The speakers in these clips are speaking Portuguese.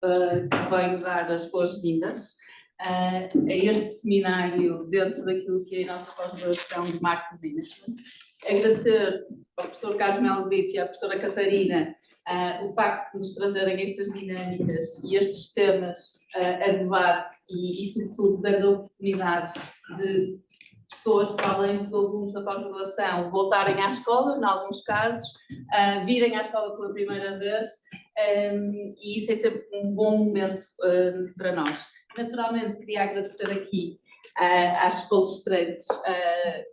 que venho dar as boas-vindas a este seminário dentro daquilo que é a nossa pós-graduação de Marketing Management. Agradecer ao professor Carlos Melo Brito e à professora Catarina o facto de nos trazerem estas dinâmicas e estes temas a debate e, sobretudo, dando a oportunidade de pessoas, para além dos alunos da pós-graduação, voltarem à escola, em alguns casos, virem à escola pela primeira vez, e isso é sempre um bom momento para nós. Naturalmente, queria agradecer aqui às palestrantes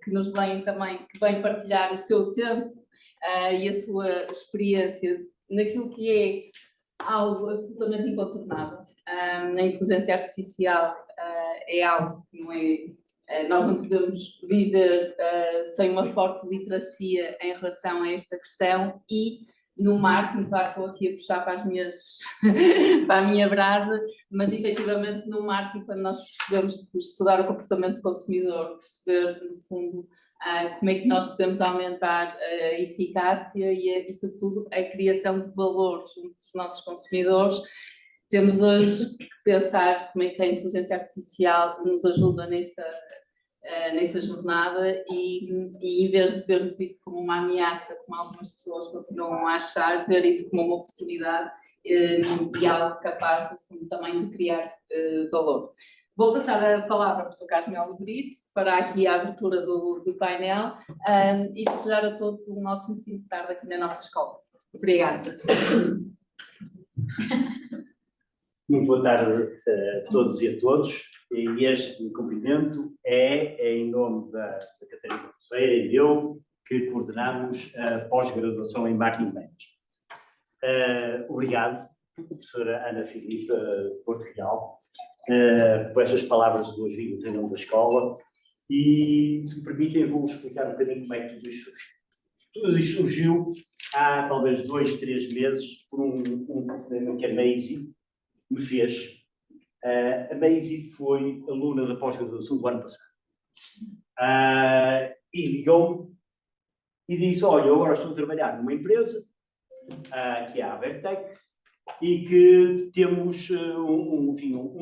que nos vêm também, que vêm partilhar o seu tempo e a sua experiência naquilo que é algo absolutamente incontornável. A inteligência artificial é algo que não é... Nós não podemos viver sem uma forte literacia em relação a esta questão e no marketing, claro, estou aqui a puxar para para a minha brasa, mas efetivamente no marketing, quando nós percebemos estudar o comportamento do consumidor, perceber no fundo como é que nós podemos aumentar a eficácia e sobretudo a criação de valor junto dos nossos consumidores, temos hoje que pensar como é que a inteligência artificial nos ajuda nessa jornada e em vez de vermos isso como uma ameaça, como algumas pessoas continuam a achar, ver isso como uma oportunidade e algo capaz, no fundo, também de criar valor. Vou passar a palavra ao professor Carlos Melo Brito, que fará aqui a abertura do painel e desejar a todos um ótimo fim de tarde aqui na nossa escola. Obrigada. Muito boa tarde a todos e a todos. E este cumprimento é em nome da Catarina Roceira e eu, que coordenamos a pós-graduação em Marketing Management. Obrigado, professora Ana Filipe Porto Real, por estas palavras de boas-vindas em nome da escola. E, se me permitem, vou explicar um bocadinho como é que tudo isto surgiu. Tudo isto surgiu há talvez 2, 3 meses por um problema que a Maisie me fez. A Maisie foi aluna da pós-graduação do ano passado. E ligou-me e disse, olha, eu agora estou a trabalhar numa empresa, que é a Avertec, e que temos um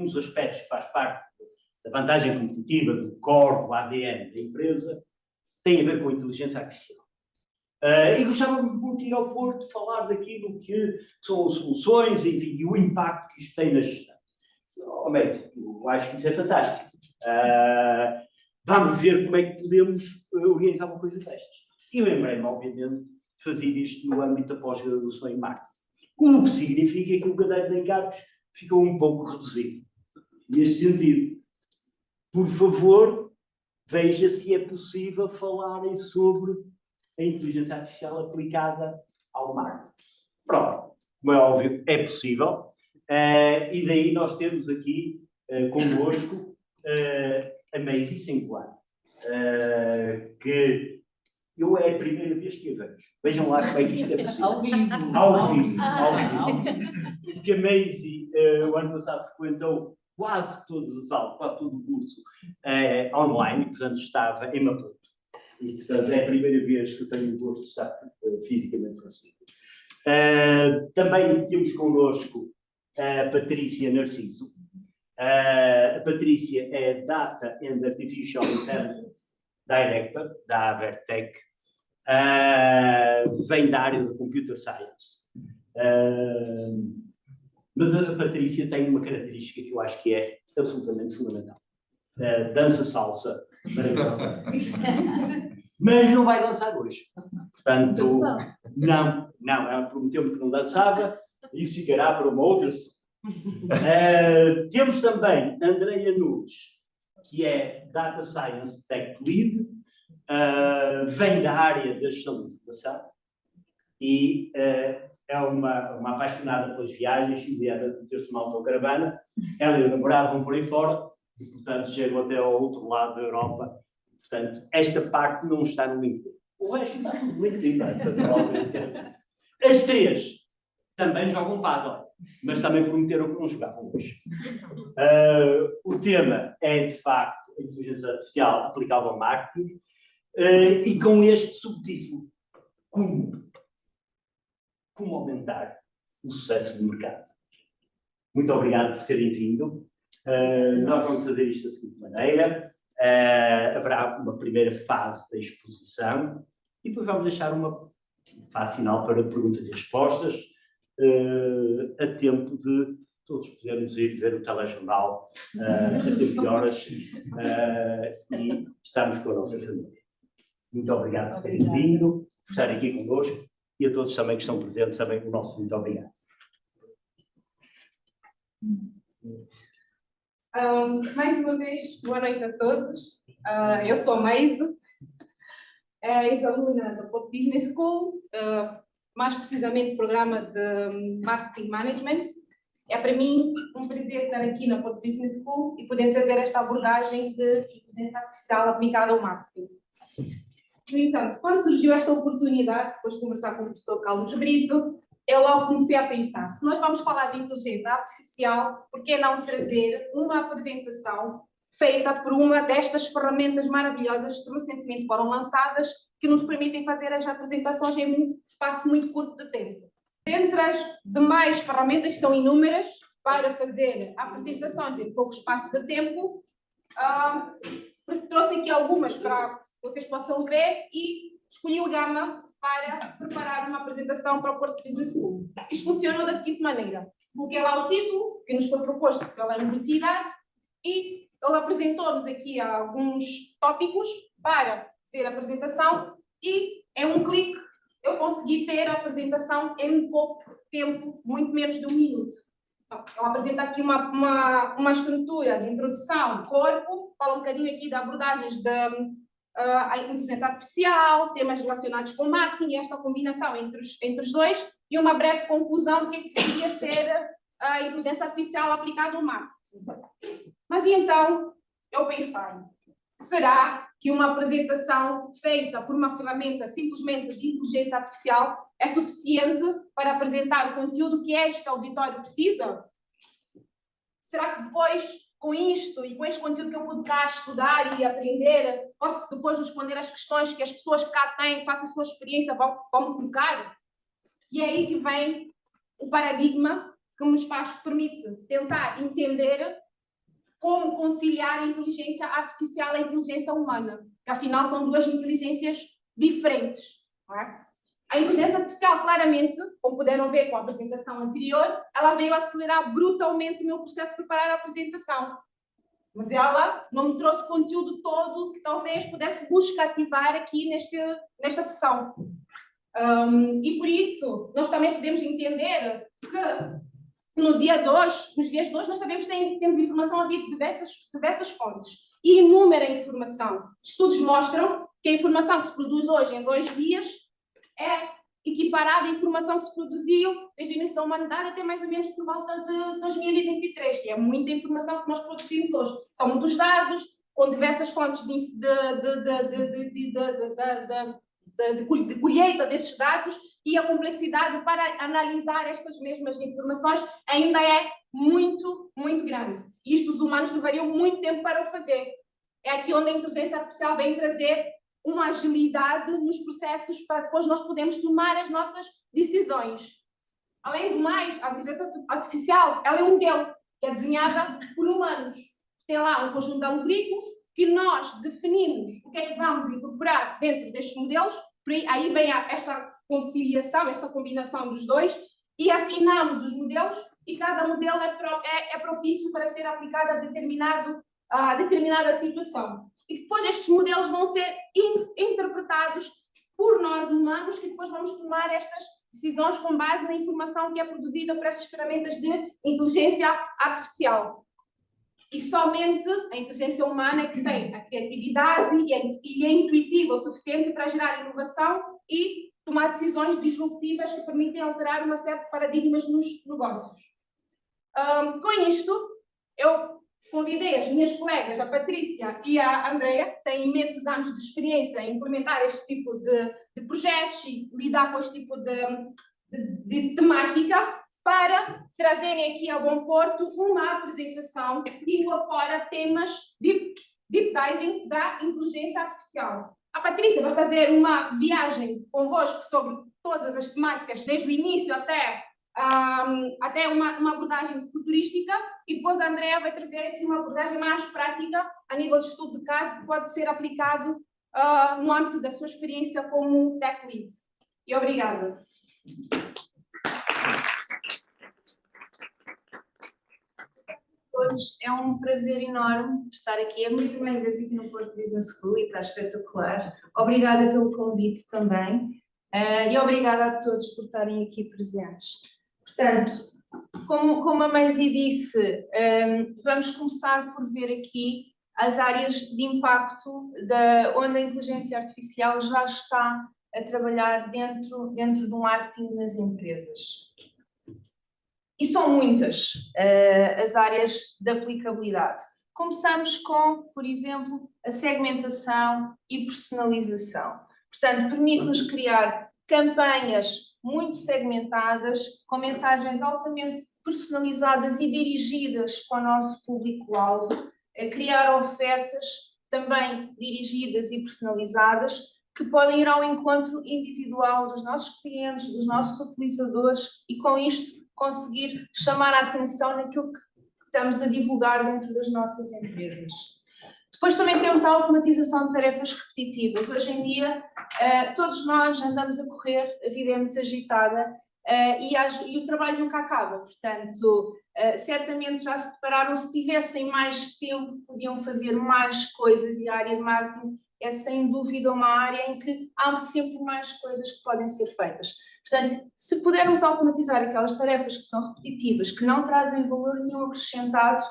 dos aspectos que faz parte da vantagem competitiva, do core, do ADN da empresa, tem a ver com a inteligência artificial. E gostávamos muito de ir ao Porto falar daquilo que são as soluções, enfim, e o impacto que isto tem na gestão. Eu acho que isso é fantástico. Vamos ver como é que podemos organizar uma coisa destas. E lembrei-me, obviamente, de fazer isto no âmbito da pós-graduação em marketing. O que significa que o caderno de encargos ficou um pouco reduzido. Neste sentido, por favor, veja se é possível falarem sobre a inteligência artificial aplicada ao marketing. Pronto, como é óbvio, é possível. E daí nós temos aqui connosco a Maisie Senguan, que eu é a primeira vez que a vejo. Vejam lá como é que isto é possível. Ao vivo. Ao vivo. Porque a Maisie, o ano passado, frequentou quase todas as aulas, quase todo o curso online, portanto estava em Maputo. E, portanto, é a primeira vez que eu tenho o gosto de estar fisicamente consigo. Também temos connosco a Patrícia Narciso. A Patrícia é Data and Artificial Intelligence Director da Avertec. Vem da área de Computer Science. Mas a Patrícia tem uma característica que eu acho que é absolutamente fundamental. Dança salsa maravilhosa. Mas não vai dançar hoje. Portanto, não, ela prometeu-me que não dançava, isso ficará para uma outra sessão. Temos também Andreia Nunes, que é Data Science Tech Lead, vem da área da gestão de informação e é uma apaixonada pelas viagens, ideia de ter-se uma autocaravana. Ela e o namorado vão por aí fora e, portanto, chegam até ao outro lado da Europa. Portanto, esta parte não está no LinkedIn. O resto está no LinkedIn. As três também jogam pádel, mas também prometeram que não jogavam hoje. O tema é, de facto, a inteligência artificial aplicável ao marketing e com este subtítulo: como aumentar o sucesso do mercado. muito obrigado por terem vindo. Nós vamos fazer isto da seguinte maneira. Haverá uma primeira fase da exposição e depois vamos deixar uma fase final para perguntas e respostas, a tempo de todos podermos ir ver o telejornal a tempo de horas e estarmos com a nossa família. Muito obrigado por terem vindo, por estarem aqui connosco e a todos também que estão presentes, também o nosso muito obrigado. Mais uma vez, boa noite a todos. Eu sou a Maise, ex-aluna da Pod Business School, mais precisamente do programa de Marketing Management. É para mim um prazer estar aqui na Pod Business School e poder trazer esta abordagem de inteligência artificial aplicada ao marketing. No entanto, quando surgiu esta oportunidade, depois de conversar com o professor Carlos Brito, eu logo comecei a pensar, se nós vamos falar de inteligência artificial, por que não trazer uma apresentação feita por uma destas ferramentas maravilhosas que recentemente foram lançadas, que nos permitem fazer as apresentações em um espaço muito curto de tempo. Dentre as demais ferramentas, que são inúmeras, para fazer apresentações em pouco espaço de tempo, trouxe aqui algumas para que vocês possam ver e escolhi o Gama para preparar uma apresentação para o Porto Business School. Isto funcionou da seguinte maneira. Coloquei lá o título, que nos foi proposto pela Universidade, e ele apresentou-nos aqui alguns tópicos para fazer a apresentação e, em um clique, eu consegui ter a apresentação em pouco tempo, muito menos de 1 minuto. Ela apresenta aqui uma estrutura de introdução, corpo, fala um bocadinho aqui de abordagens a inteligência artificial, temas relacionados com marketing, esta combinação entre os dois, e uma breve conclusão do que poderia ser a inteligência artificial aplicada ao marketing. Mas e então, eu pensei, será que uma apresentação feita por uma ferramenta simplesmente de inteligência artificial é suficiente para apresentar o conteúdo que este auditório precisa? Será que depois, com isto e com este conteúdo que eu pude cá estudar e aprender, posso depois responder às questões que as pessoas que cá têm, façam a sua experiência, vão me colocar? E é aí que vem o paradigma que nos permite tentar entender como conciliar a inteligência artificial e a inteligência humana, que afinal são duas inteligências diferentes. Não é? A inteligência artificial, claramente, como puderam ver com a apresentação anterior, ela veio acelerar brutalmente o meu processo de preparar a apresentação. Mas ela não me trouxe conteúdo todo que talvez pudesse vos cativar aqui nesta sessão. E por isso, nós também podemos entender que nos dias de hoje, nós sabemos que temos informação a vir de diversas fontes. E inúmera informação. Estudos mostram que a informação que se produz hoje em 2 dias é equiparada à informação que se produziu desde o início da humanidade até mais ou menos por volta de 2023, que é muita informação que nós produzimos hoje. São muitos dados, com diversas fontes de colheita desses dados, e a complexidade para analisar estas mesmas informações ainda é muito, muito grande. E isto os humanos levariam muito tempo para o fazer. É aqui onde a inteligência artificial vem trazer uma agilidade nos processos para depois nós podermos tomar as nossas decisões. Além do mais, a inteligência artificial ela é um modelo que é desenhada por humanos. Tem lá um conjunto de algoritmos que nós definimos o que é que vamos incorporar dentro destes modelos, aí vem esta conciliação, esta combinação dos dois, e afinamos os modelos, e cada modelo é propício para ser aplicado a determinada situação. E depois estes modelos vão ser interpretados por nós humanos, que depois vamos tomar estas decisões com base na informação que é produzida por estas ferramentas de inteligência artificial. E somente a inteligência humana é que tem a criatividade e é intuitiva o suficiente para gerar inovação e tomar decisões disruptivas que permitem alterar uma série de paradigmas nos negócios. Com isto, eu convidei as minhas colegas, a Patrícia e a Andrea, que têm imensos anos de experiência em implementar este tipo de projetos e lidar com este tipo de temática, para trazerem aqui a Bom Porto uma apresentação que incorpora temas deep diving da inteligência artificial. A Patrícia vai fazer uma viagem convosco sobre todas as temáticas, desde o início até até uma abordagem futurística, e depois a Andrea vai trazer aqui uma abordagem mais prática a nível de estudo de caso que pode ser aplicado no âmbito da sua experiência como Tech Lead. E obrigada. Todos, é um prazer enorme estar aqui. É a minha primeira vez aqui no Porto Business School e está espetacular. Obrigada pelo convite também e obrigada a todos por estarem aqui presentes. Portanto, como a Manzi disse, vamos começar por ver aqui as áreas de impacto onde a inteligência artificial já está a trabalhar dentro do marketing nas empresas. E são muitas as áreas de aplicabilidade. Começamos com, por exemplo, a segmentação e personalização. Portanto, permite-nos criar campanhas muito segmentadas, com mensagens altamente personalizadas e dirigidas para o nosso público-alvo, criar ofertas também dirigidas e personalizadas, que podem ir ao encontro individual dos nossos clientes, dos nossos utilizadores, e com isto conseguir chamar a atenção naquilo que estamos a divulgar dentro das nossas empresas. Depois também temos a automatização de tarefas repetitivas. Hoje em dia, todos nós andamos a correr, a vida é muito agitada e o trabalho nunca acaba. Portanto, certamente já se depararam, se tivessem mais tempo, podiam fazer mais coisas, e a área de marketing é sem dúvida uma área em que há sempre mais coisas que podem ser feitas. Portanto, se pudermos automatizar aquelas tarefas que são repetitivas, que não trazem valor nenhum acrescentado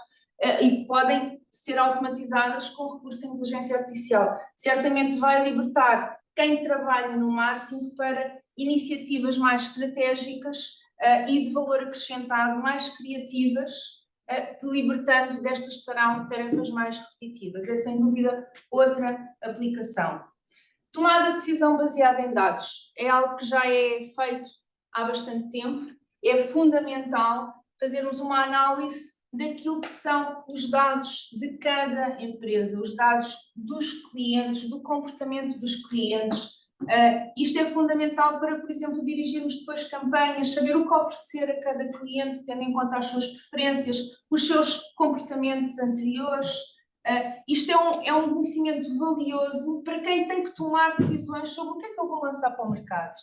e que podem ser automatizadas com recurso à inteligência artificial, certamente vai libertar quem trabalha no marketing para iniciativas mais estratégicas e de valor acrescentado, mais criativas, libertando destas tarefas mais repetitivas. É sem dúvida outra aplicação. Tomada de decisão baseada em dados é algo que já é feito há bastante tempo. É fundamental fazermos uma análise daquilo que são os dados de cada empresa, os dados dos clientes, do comportamento dos clientes. Isto é fundamental para, por exemplo, dirigirmos depois campanhas, saber o que oferecer a cada cliente, tendo em conta as suas preferências, os seus comportamentos anteriores. Isto é um conhecimento valioso para quem tem que tomar decisões sobre o que é que eu vou lançar para o mercado.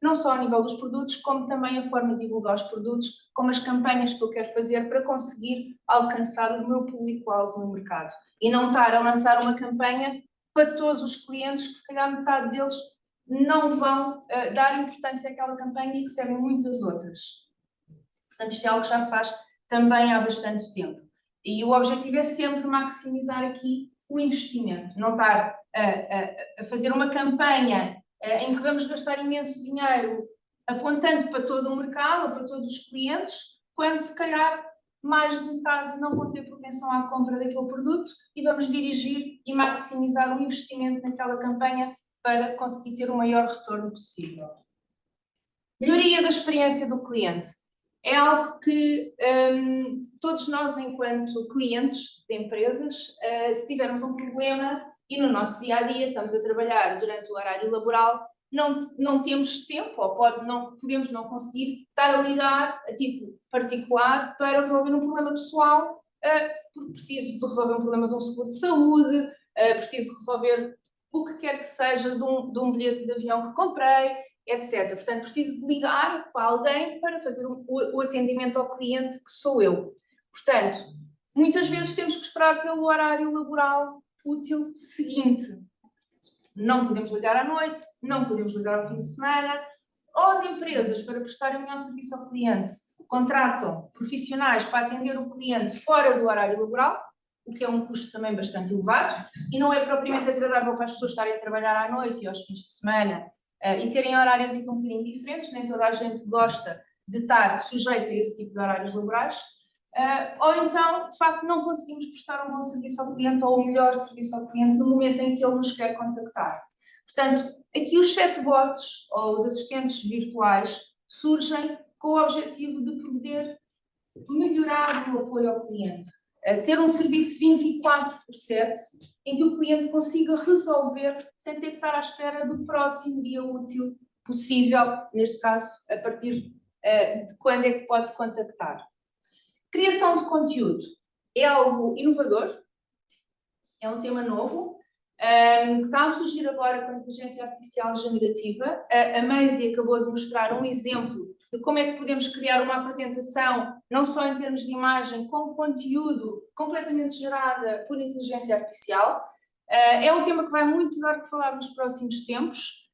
Não só a nível dos produtos, como também a forma de divulgar os produtos, como as campanhas que eu quero fazer para conseguir alcançar o meu público-alvo no mercado. E não estar a lançar uma campanha para todos os clientes que se calhar metade deles não vão dar importância àquela campanha e recebem muitas outras. Portanto, isto é algo que já se faz também há bastante tempo. E o objetivo é sempre maximizar aqui o investimento. Não estar a fazer uma campanha em que vamos gastar imenso dinheiro apontando para todo o mercado ou para todos os clientes, quando se calhar mais de metade não vão ter propensão à compra daquele produto, e vamos dirigir e maximizar o investimento naquela campanha para conseguir ter o maior retorno possível. Melhoria da experiência do cliente. É algo que todos nós, enquanto clientes de empresas, se tivermos um problema e no nosso dia-a-dia estamos a trabalhar durante o horário laboral, não temos tempo, ou podemos não conseguir estar a ligar a título particular para resolver um problema pessoal, porque preciso de resolver um problema de um seguro de saúde, preciso resolver o que quer que seja de um bilhete de avião que comprei, etc. Portanto, preciso de ligar para alguém para fazer o atendimento ao cliente, que sou eu. Portanto, muitas vezes temos que esperar pelo horário laboral útil seguinte. Não podemos ligar à noite, não podemos ligar ao fim de semana. Ou as empresas, para prestarem o melhor serviço ao cliente, contratam profissionais para atender o cliente fora do horário laboral, o que é um custo também bastante elevado, e não é propriamente agradável para as pessoas estarem a trabalhar à noite e aos fins de semana e terem horários um bocadinho diferentes. Nem toda a gente gosta de estar sujeita a esse tipo de horários laborais. Ou então, de facto, não conseguimos prestar um bom serviço ao cliente ou o melhor serviço ao cliente no momento em que ele nos quer contactar. Portanto, aqui os chatbots ou os assistentes virtuais surgem com o objetivo de poder melhorar o apoio ao cliente. Ter um serviço 24/7 em que o cliente consiga resolver sem ter que estar à espera do próximo dia útil possível, neste caso, a partir de quando é que pode contactar. Criação de conteúdo é algo inovador, é um tema novo, que está a surgir agora com a inteligência artificial generativa. A Maisie acabou de mostrar um exemplo de como é que podemos criar uma apresentação, não só em termos de imagem, com conteúdo completamente gerada por inteligência artificial. É um tema que vai muito dar o que falar nos próximos tempos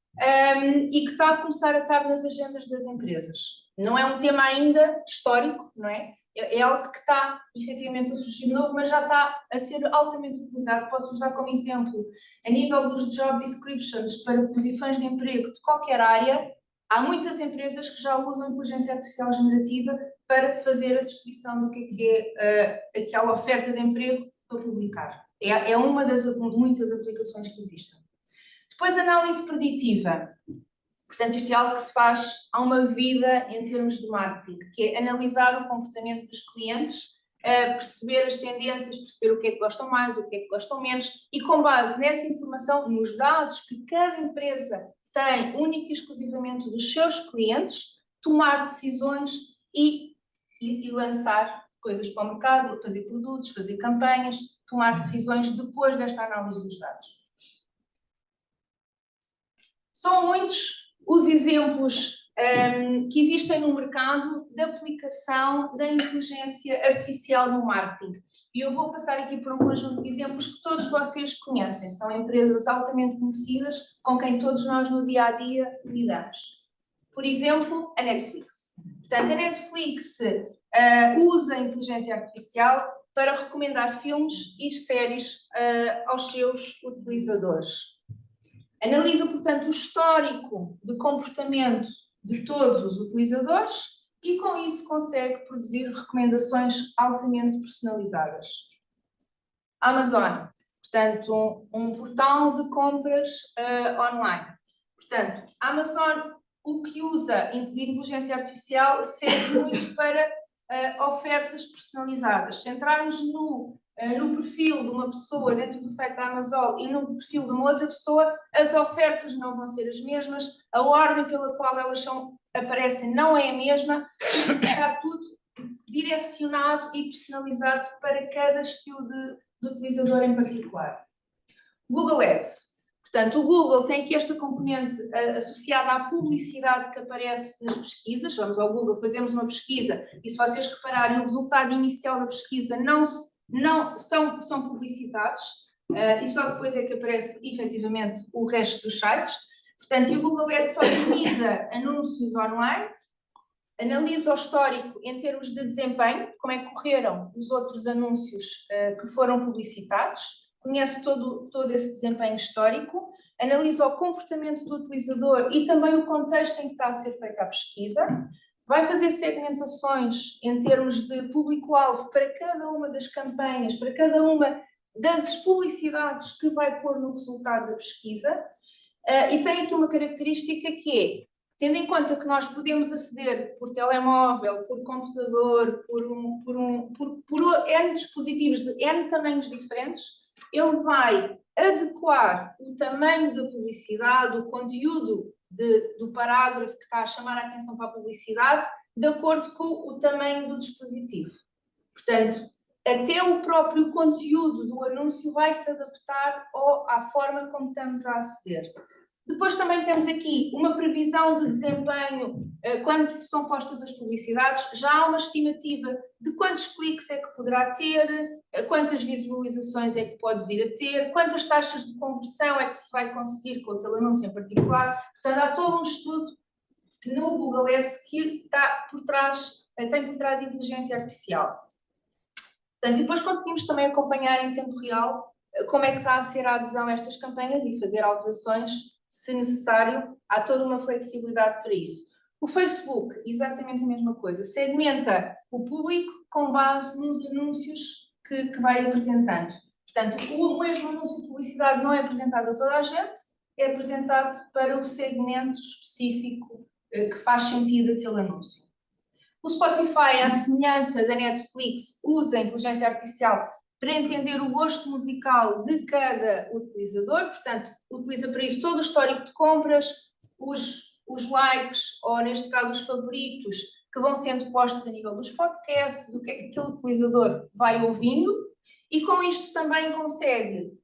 e que está a começar a estar nas agendas das empresas. Não é um tema ainda histórico, não é? É algo que está efetivamente a surgir de novo, mas já está a ser altamente utilizado. Posso-vos dar como exemplo, a nível dos job descriptions para posições de emprego de qualquer área, há muitas empresas que já usam inteligência artificial generativa para fazer a descrição do que é aquela oferta de emprego para publicar. É uma das muitas aplicações que existem. Depois, análise preditiva. Portanto, isto é algo que se faz há uma vida em termos de marketing, que é analisar o comportamento dos clientes, perceber as tendências, perceber o que é que gostam mais, o que é que gostam menos, e com base nessa informação, nos dados que cada empresa tem única e exclusivamente dos seus clientes, tomar decisões e lançar coisas para o mercado, fazer produtos, fazer campanhas, tomar decisões depois desta análise dos dados. São muitos os exemplos que existem no mercado de aplicação da inteligência artificial no marketing. E eu vou passar aqui por um conjunto de exemplos que todos vocês conhecem. São empresas altamente conhecidas com quem todos nós no dia-a-dia lidamos. Por exemplo, a Netflix. Portanto, a Netflix usa a inteligência artificial para recomendar filmes e séries aos seus utilizadores. Analisa, portanto, o histórico de comportamento de todos os utilizadores e, com isso, consegue produzir recomendações altamente personalizadas. Amazon, portanto, um portal de compras online. Portanto, a Amazon, o que usa de inteligência artificial, serve muito para ofertas personalizadas. Se entrarmos no perfil de uma pessoa dentro do site da Amazon e no perfil de uma outra pessoa, as ofertas não vão ser as mesmas, a ordem pela qual elas aparecem não é a mesma, está tudo direcionado e personalizado para cada estilo de utilizador em particular. Google Ads. Portanto, o Google tem aqui esta componente associada à publicidade que aparece nas pesquisas. Vamos ao Google, fazemos uma pesquisa e, se vocês repararem, o resultado inicial da pesquisa não são publicitados e só depois é que aparece efetivamente o resto dos sites. Portanto, o Google Ads otimiza anúncios online, analisa o histórico em termos de desempenho, como é que correram os outros anúncios que foram publicitados, conhece todo esse desempenho histórico, analisa o comportamento do utilizador e também o contexto em que está a ser feita a pesquisa, vai fazer segmentações em termos de público-alvo para cada uma das campanhas, para cada uma das publicidades que vai pôr no resultado da pesquisa, e tem aqui uma característica que é, tendo em conta que nós podemos aceder por telemóvel, por computador, por N dispositivos de N tamanhos diferentes, ele vai adequar o tamanho da publicidade, o conteúdo do parágrafo que está a chamar a atenção para a publicidade, de acordo com o tamanho do dispositivo. Portanto, até o próprio conteúdo do anúncio vai se adaptar à forma como estamos a aceder. Depois também temos aqui uma previsão de desempenho quando são postas as publicidades. Já há uma estimativa de quantos cliques é que poderá ter, quantas visualizações é que pode vir a ter, quantas taxas de conversão é que se vai conseguir com aquele anúncio em particular. Portanto, há todo um estudo no Google Ads que está tem por trás inteligência artificial. Portanto, e depois conseguimos também acompanhar em tempo real como é que está a ser a adesão a estas campanhas e fazer alterações se necessário. Há toda uma flexibilidade para isso. O Facebook, exatamente a mesma coisa, segmenta o público com base nos anúncios que vai apresentando. Portanto, o mesmo anúncio de publicidade não é apresentado a toda a gente, é apresentado para o segmento específico que faz sentido aquele anúncio. O Spotify, à semelhança da Netflix, usa a inteligência artificial para entender o gosto musical de cada utilizador, portanto, utiliza para isso todo o histórico de compras, os likes, ou neste caso os favoritos, que vão sendo postos a nível dos podcasts, do que é que aquele utilizador vai ouvindo, e com isto também consegue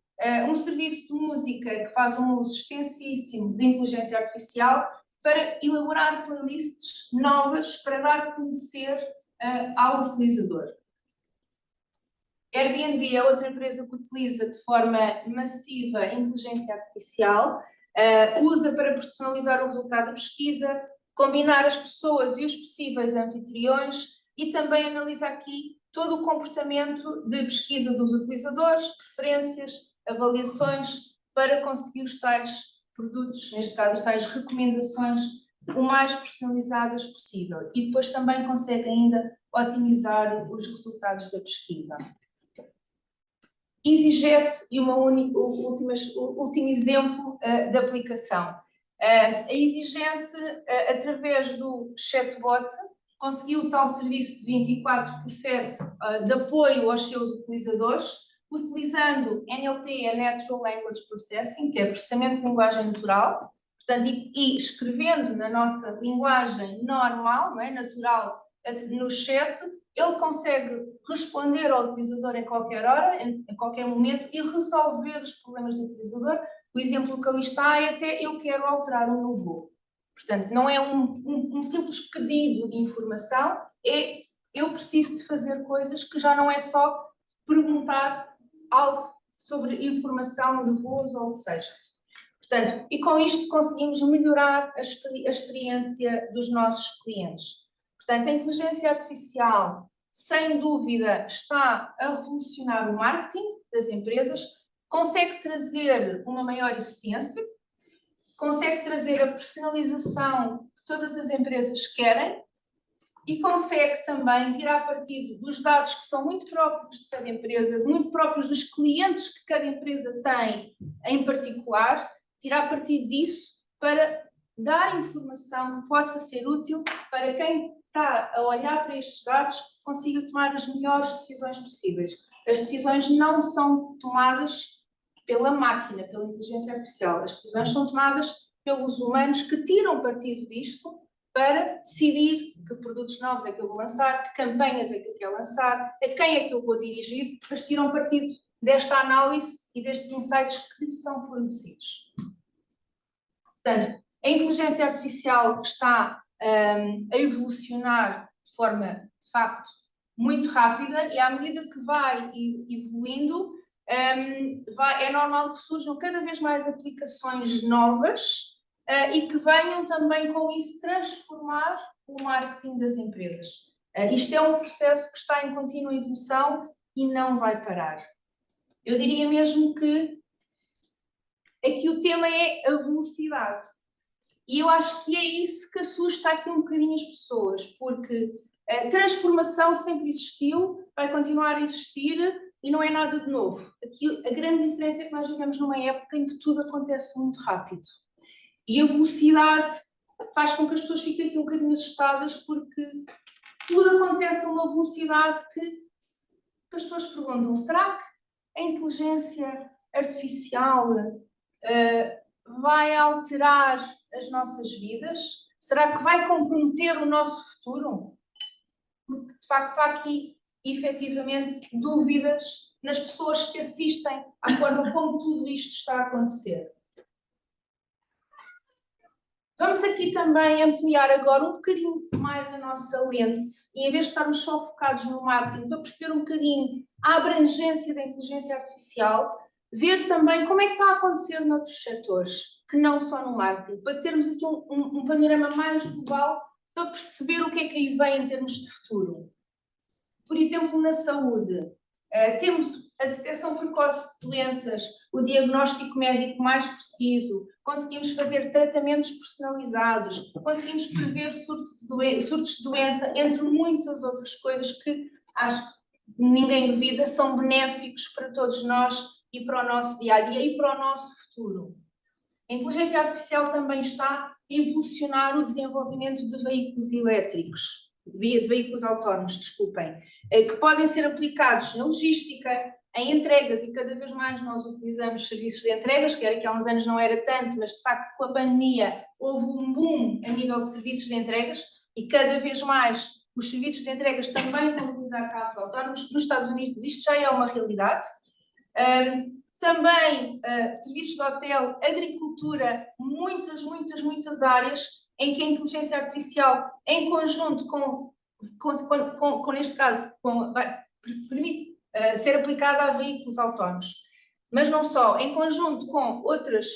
um serviço de música que faz um uso extensíssimo de inteligência artificial para elaborar playlists novas para dar a conhecer ao utilizador. Airbnb é outra empresa que utiliza de forma massiva a inteligência artificial, usa para personalizar o resultado da pesquisa, combinar as pessoas e os possíveis anfitriões e também analisa aqui todo o comportamento de pesquisa dos utilizadores, preferências, avaliações, para conseguir os tais produtos, neste caso as tais recomendações, o mais personalizadas possível. E depois também consegue ainda otimizar os resultados da pesquisa. EasyJet e o último exemplo de aplicação. A EasyJet, através do chatbot, conseguiu tal serviço de 24/7 de apoio aos seus utilizadores, utilizando NLP, Natural Language Processing, que é processamento de linguagem natural, portanto, e escrevendo na nossa linguagem normal, não é, natural, no chat, ele consegue responder ao utilizador em qualquer hora, em qualquer momento, e resolver os problemas do utilizador. O exemplo que ali está é até eu quero alterar o meu voo. Portanto, não é um simples pedido de informação, é eu preciso de fazer coisas que já não é só perguntar algo sobre informação de voos ou o que seja. Portanto, e com isto conseguimos melhorar a experiência dos nossos clientes. Portanto, a inteligência artificial, sem dúvida, está a revolucionar o marketing das empresas, consegue trazer uma maior eficiência, consegue trazer a personalização que todas as empresas querem e consegue também tirar partido dos dados que são muito próprios de cada empresa, muito próprios dos clientes que cada empresa tem em particular, tirar partido disso para dar informação que possa ser útil para quem está a olhar para estes dados, consiga tomar as melhores decisões possíveis. As decisões não são tomadas pela máquina, pela inteligência artificial. As decisões são tomadas pelos humanos que tiram partido disto para decidir que produtos novos é que eu vou lançar, que campanhas é que eu quero lançar, a quem é que eu vou dirigir, mas tiram partido desta análise e destes insights que lhes são fornecidos. Portanto, a inteligência artificial está a evolucionar de forma, de facto, muito rápida e à medida que vai evoluindo, é normal que surjam cada vez mais aplicações novas e que venham também com isso transformar o marketing das empresas. Isto é um processo que está em contínua evolução e não vai parar. Eu diria mesmo que aqui o tema é a velocidade. E eu acho que é isso que assusta aqui um bocadinho as pessoas, porque a transformação sempre existiu, vai continuar a existir e não é nada de novo. Aqui a grande diferença é que nós vivemos numa época em que tudo acontece muito rápido. E a velocidade faz com que as pessoas fiquem aqui um bocadinho assustadas, porque tudo acontece a uma velocidade que as pessoas perguntam: será que a inteligência artificial vai alterar as nossas vidas? Será que vai comprometer o nosso futuro? Porque, de facto, há aqui, efetivamente, dúvidas nas pessoas que assistem à forma como tudo isto está a acontecer. Vamos aqui também ampliar agora um bocadinho mais a nossa lente e, em vez de estarmos só focados no marketing, para perceber um bocadinho a abrangência da inteligência artificial, ver também como é que está a acontecer noutros setores, que não só no marketing, para termos aqui um panorama mais global, para perceber o que é que aí vem em termos de futuro. Por exemplo, na saúde, temos a detecção precoce de doenças, o diagnóstico médico mais preciso, conseguimos fazer tratamentos personalizados, conseguimos prever surtos de doença, entre muitas outras coisas que acho que ninguém duvida são benéficos para todos nós e para o nosso dia-a-dia e para o nosso futuro. A inteligência artificial também está a impulsionar o desenvolvimento de veículos elétricos, de veículos autónomos, desculpem, que podem ser aplicados na logística, em entregas, e cada vez mais nós utilizamos serviços de entregas, que era que há uns anos não era tanto, mas de facto com a pandemia houve um boom a nível de serviços de entregas. e cada vez mais os serviços de entregas também estão a utilizar carros autónomos. Nos Estados Unidos isto já é uma realidade. Também serviços de hotel, agricultura, muitas áreas em que a inteligência artificial, em conjunto neste caso, permite ser aplicada a veículos autónomos. Mas não só, em conjunto com outros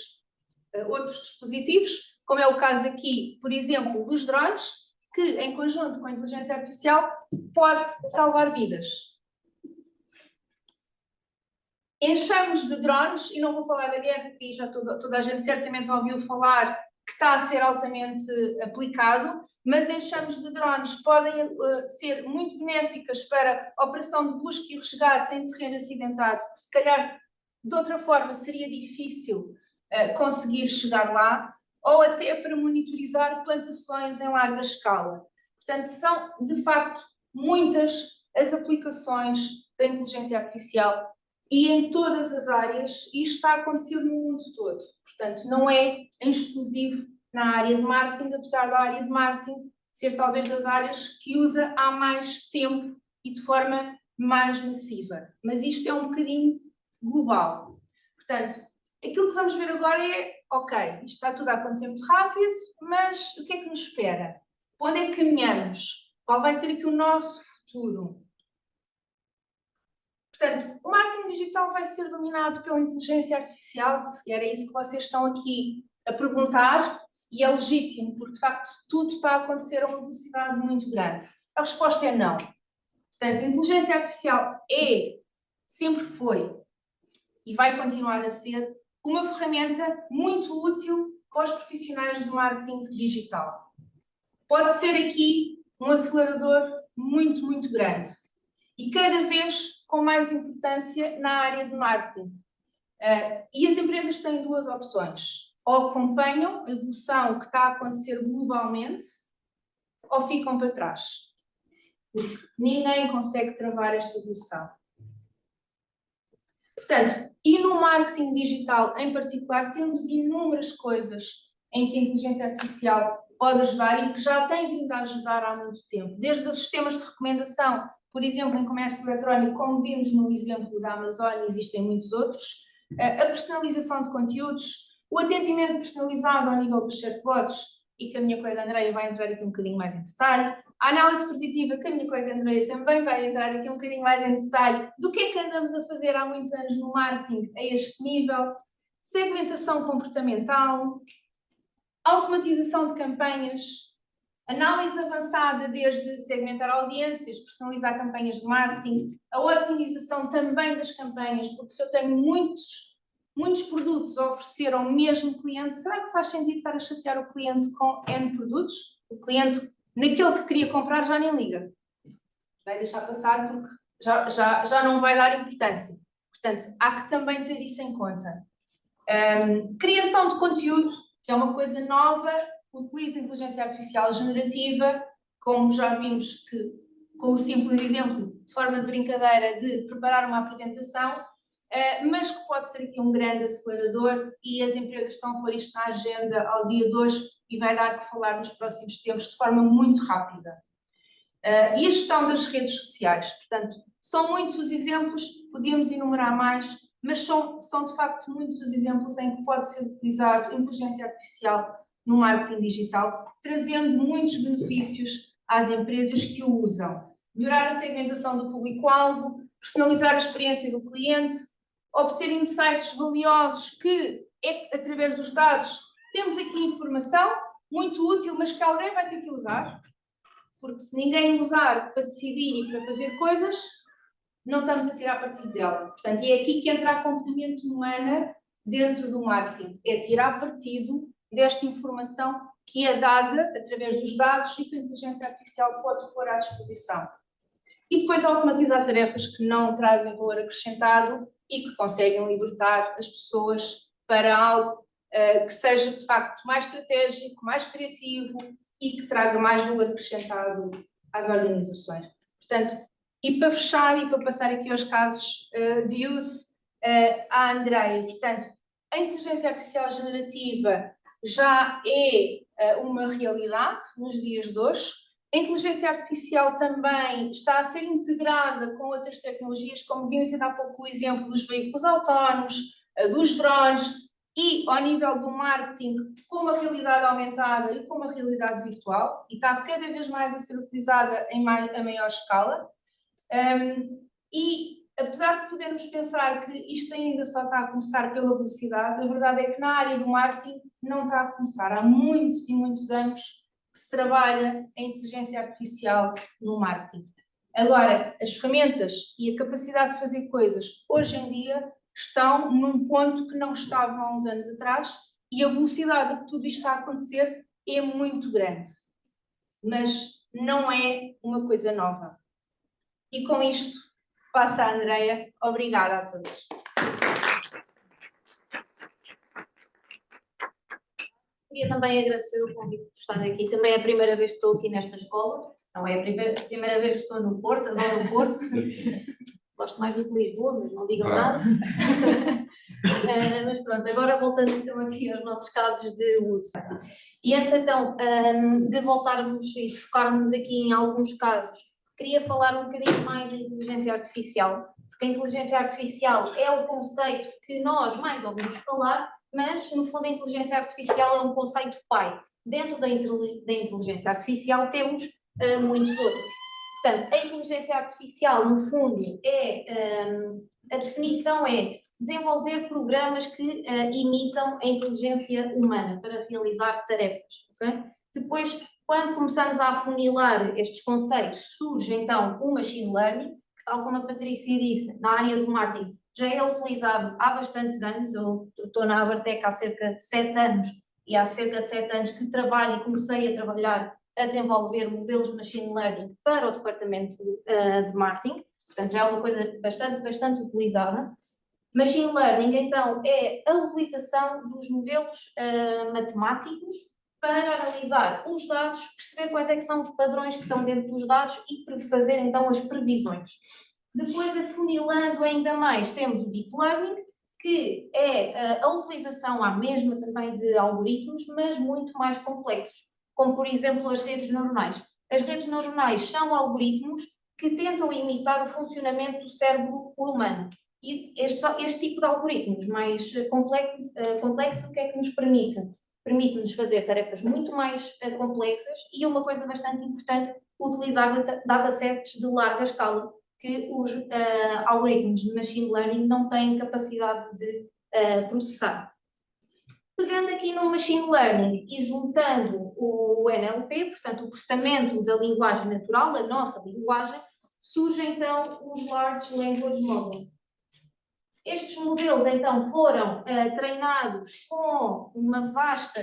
dispositivos, como é o caso aqui, por exemplo, dos drones, que em conjunto com a inteligência artificial pode salvar vidas. Enchamos de drones, e não vou falar da guerra, porque já toda a gente certamente ouviu falar que está a ser altamente aplicado, mas enxames de drones podem ser muito benéficas para a operação de busca e resgate em terreno acidentado, que se calhar de outra forma seria difícil conseguir chegar lá, ou até para monitorizar plantações em larga escala. Portanto, são de facto muitas as aplicações da inteligência artificial e em todas as áreas, e isto está a acontecer no mundo todo. Portanto, não é exclusivo na área de marketing, apesar da área de marketing ser talvez das áreas que usa há mais tempo e de forma mais massiva. Mas isto é um bocadinho global. Portanto, aquilo que vamos ver agora é, ok, isto está tudo a acontecer muito rápido, mas o que é que nos espera? Para onde é que caminhamos? Qual vai ser aqui o nosso futuro? Portanto, o marketing digital vai ser dominado pela inteligência artificial, se era isso que vocês estão aqui a perguntar, e é legítimo, porque de facto tudo está a acontecer a uma velocidade muito grande. A resposta é não. Portanto, a inteligência artificial sempre foi, e vai continuar a ser, uma ferramenta muito útil para os profissionais de marketing digital. Pode ser aqui um acelerador muito grande. E cada vez com mais importância na área de marketing. E as empresas têm duas opções. Ou acompanham a evolução que está a acontecer globalmente, ou ficam para trás. Porque ninguém consegue travar esta evolução. Portanto, e no marketing digital em particular, temos inúmeras coisas em que a inteligência artificial pode ajudar e que já tem vindo a ajudar há muito tempo. Desde os sistemas de recomendação, por exemplo, em comércio eletrónico, como vimos no exemplo da Amazon, existem muitos outros, a personalização de conteúdos, o atendimento personalizado ao nível dos chatbots, e que a minha colega Andreia vai entrar aqui um bocadinho mais em detalhe, a análise preditiva, que a minha colega Andreia também vai entrar aqui um bocadinho mais em detalhe, do que é que andamos a fazer há muitos anos no marketing a este nível, segmentação comportamental, automatização de campanhas, análise avançada desde segmentar audiências, personalizar campanhas de marketing, a otimização também das campanhas, porque se eu tenho muitos produtos a oferecer ao mesmo cliente, será que faz sentido estar a chatear o cliente com N produtos? O cliente, naquele que queria comprar, já nem liga. Vai deixar passar porque já não vai dar importância. Portanto, há que também ter isso em conta. Criação de conteúdo, que é uma coisa nova, utiliza inteligência artificial generativa, como já vimos que, com o simples exemplo, de forma de brincadeira, de preparar uma apresentação, mas que pode ser aqui um grande acelerador e as empresas estão a pôr isto na agenda ao dia de hoje e vai dar que falar nos próximos tempos de forma muito rápida. E a gestão das redes sociais, portanto, são muitos os exemplos, podíamos enumerar mais, mas são de facto muitos os exemplos em que pode ser utilizado inteligência artificial no marketing digital, trazendo muitos benefícios às empresas que o usam. Melhorar a segmentação do público-alvo, personalizar a experiência do cliente, obter insights valiosos que, através dos dados, temos aqui informação muito útil, mas que alguém vai ter que usar, porque se ninguém usar para decidir e para fazer coisas, não estamos a tirar partido dela. Portanto, é aqui que entra a componente humana dentro do marketing, é tirar partido desta informação que é dada através dos dados e que a inteligência artificial pode pôr à disposição. E depois automatizar tarefas que não trazem valor acrescentado e que conseguem libertar as pessoas para algo que seja de facto mais estratégico, mais criativo e que traga mais valor acrescentado às organizações. Portanto, e para fechar e para passar aqui aos casos de use, à Andreia, portanto, a inteligência artificial generativa já é uma realidade nos dias de hoje. A inteligência artificial também está a ser integrada com outras tecnologias, como vimos ainda há pouco o exemplo dos veículos autónomos, dos drones, e ao nível do marketing, com uma realidade aumentada e com uma realidade virtual, e está cada vez mais a ser utilizada a maior escala. E apesar de podermos pensar que isto ainda só está a começar pela velocidade, a verdade é que na área do marketing não está a começar. Há muitos e muitos anos que se trabalha a inteligência artificial no marketing. Agora, as ferramentas e a capacidade de fazer coisas hoje em dia estão num ponto que não estavam há uns anos atrás e a velocidade a que tudo isto está a acontecer é muito grande. Mas não é uma coisa nova. E com isto, passo à Andreia. Obrigada a todos. Queria também agradecer o convite por estar aqui. Também é a primeira vez que estou aqui nesta escola. Não é a primeira vez que estou no Porto, adoro o Porto. Gosto mais do que Lisboa, mas não digam nada. Mas pronto, agora voltando então aqui aos nossos casos de uso. E antes então de voltarmos e de focarmos aqui em alguns casos, queria falar um bocadinho mais da inteligência artificial, porque a inteligência artificial é o conceito que nós mais ouvimos falar, mas no fundo a inteligência artificial é um conceito pai. Dentro da inteligência artificial temos muitos outros. Portanto, a inteligência artificial, no fundo, a definição é desenvolver programas que imitam a inteligência humana para realizar tarefas. Okay? Depois, quando começamos a afunilar estes conceitos, surge então o machine learning, que tal como a Patrícia disse, na área do marketing, já é utilizado há bastantes anos. Eu estou na Abertec há cerca de 7 anos e há cerca de 7 anos que trabalho e comecei a trabalhar a desenvolver modelos de machine learning para o departamento de marketing, portanto já é uma coisa bastante utilizada. Machine learning, então, é a utilização dos modelos matemáticos para analisar os dados, perceber quais é que são os padrões que estão dentro dos dados e fazer então as previsões. Depois, afunilando ainda mais, temos o deep learning, que é a utilização à mesma também de algoritmos, mas muito mais complexos, como por exemplo as redes neuronais. As redes neuronais são algoritmos que tentam imitar o funcionamento do cérebro humano. E este tipo de algoritmos mais complexo, o que é que nos permite? Permite-nos fazer tarefas muito mais complexas e uma coisa bastante importante, utilizar datasets de larga escala, que os algoritmos de machine learning não têm capacidade de processar. Pegando aqui no machine learning e juntando o NLP, portanto o processamento da linguagem natural, a nossa linguagem, surgem então os Large Language Models. Estes modelos então foram treinados com uma vasta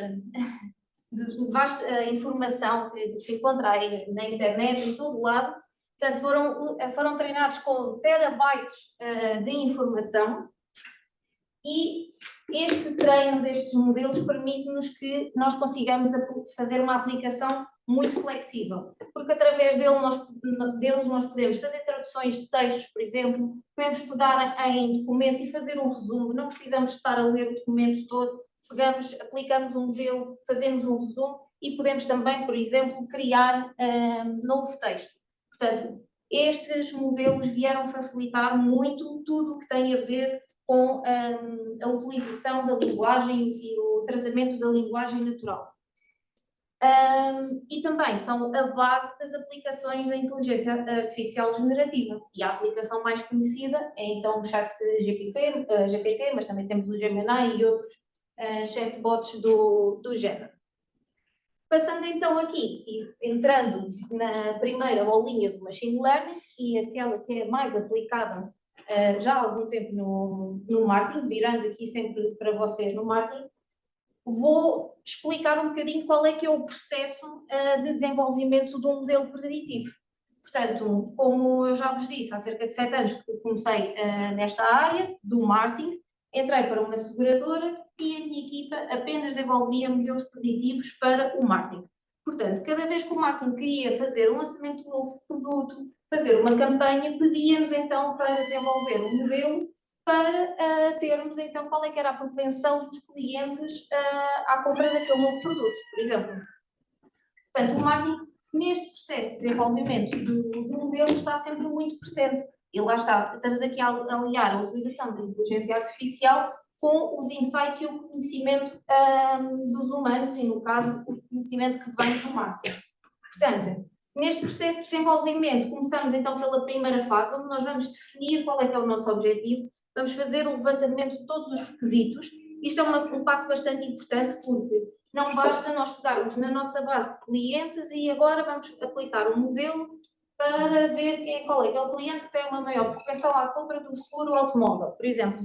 informação que se encontra aí na internet, em todo lado. Portanto, foram treinados com terabytes de informação e este treino destes modelos permite-nos que nós consigamos fazer uma aplicação muito flexível, porque através deles nós podemos fazer traduções de textos, por exemplo, podemos pegar em documentos e fazer um resumo, não precisamos estar a ler o documento todo, aplicamos um modelo, fazemos um resumo e podemos também, por exemplo, criar novo texto. Portanto, estes modelos vieram facilitar muito tudo o que tem a ver com a utilização da linguagem e o tratamento da linguagem natural. E também são a base das aplicações da inteligência artificial generativa. E a aplicação mais conhecida é então o chat GPT, mas também temos o Gemini e outros chatbots do género. Passando então aqui e entrando na primeira bolinha do machine learning e aquela que é mais aplicada já há algum tempo no marketing, virando aqui sempre para vocês no marketing, vou explicar um bocadinho qual é que é o processo de desenvolvimento de um modelo preditivo. Portanto, como eu já vos disse, há cerca de 7 anos que comecei nesta área do marketing, entrei para uma seguradora e a minha equipa apenas desenvolvia modelos preditivos para o marketing. Portanto, cada vez que o marketing queria fazer um lançamento de um novo produto, fazer uma campanha, pedíamos então para desenvolver um modelo para termos então qual é que era a propensão dos clientes à compra daquele novo produto, por exemplo. Portanto, o marketing neste processo de desenvolvimento do modelo está sempre muito presente. E lá está, estamos aqui a aliar a utilização da inteligência artificial com os insights e o conhecimento dos humanos, e no caso, o conhecimento que vem do marketing. Portanto, neste processo de desenvolvimento, começamos então pela primeira fase, onde nós vamos definir qual é que é o nosso objetivo, vamos fazer o levantamento de todos os requisitos. Isto é um passo bastante importante, porque não basta nós pegarmos na nossa base de clientes e agora vamos aplicar um modelo para ver qual é que é o cliente que tem uma maior propensão à compra do seguro automóvel, por exemplo.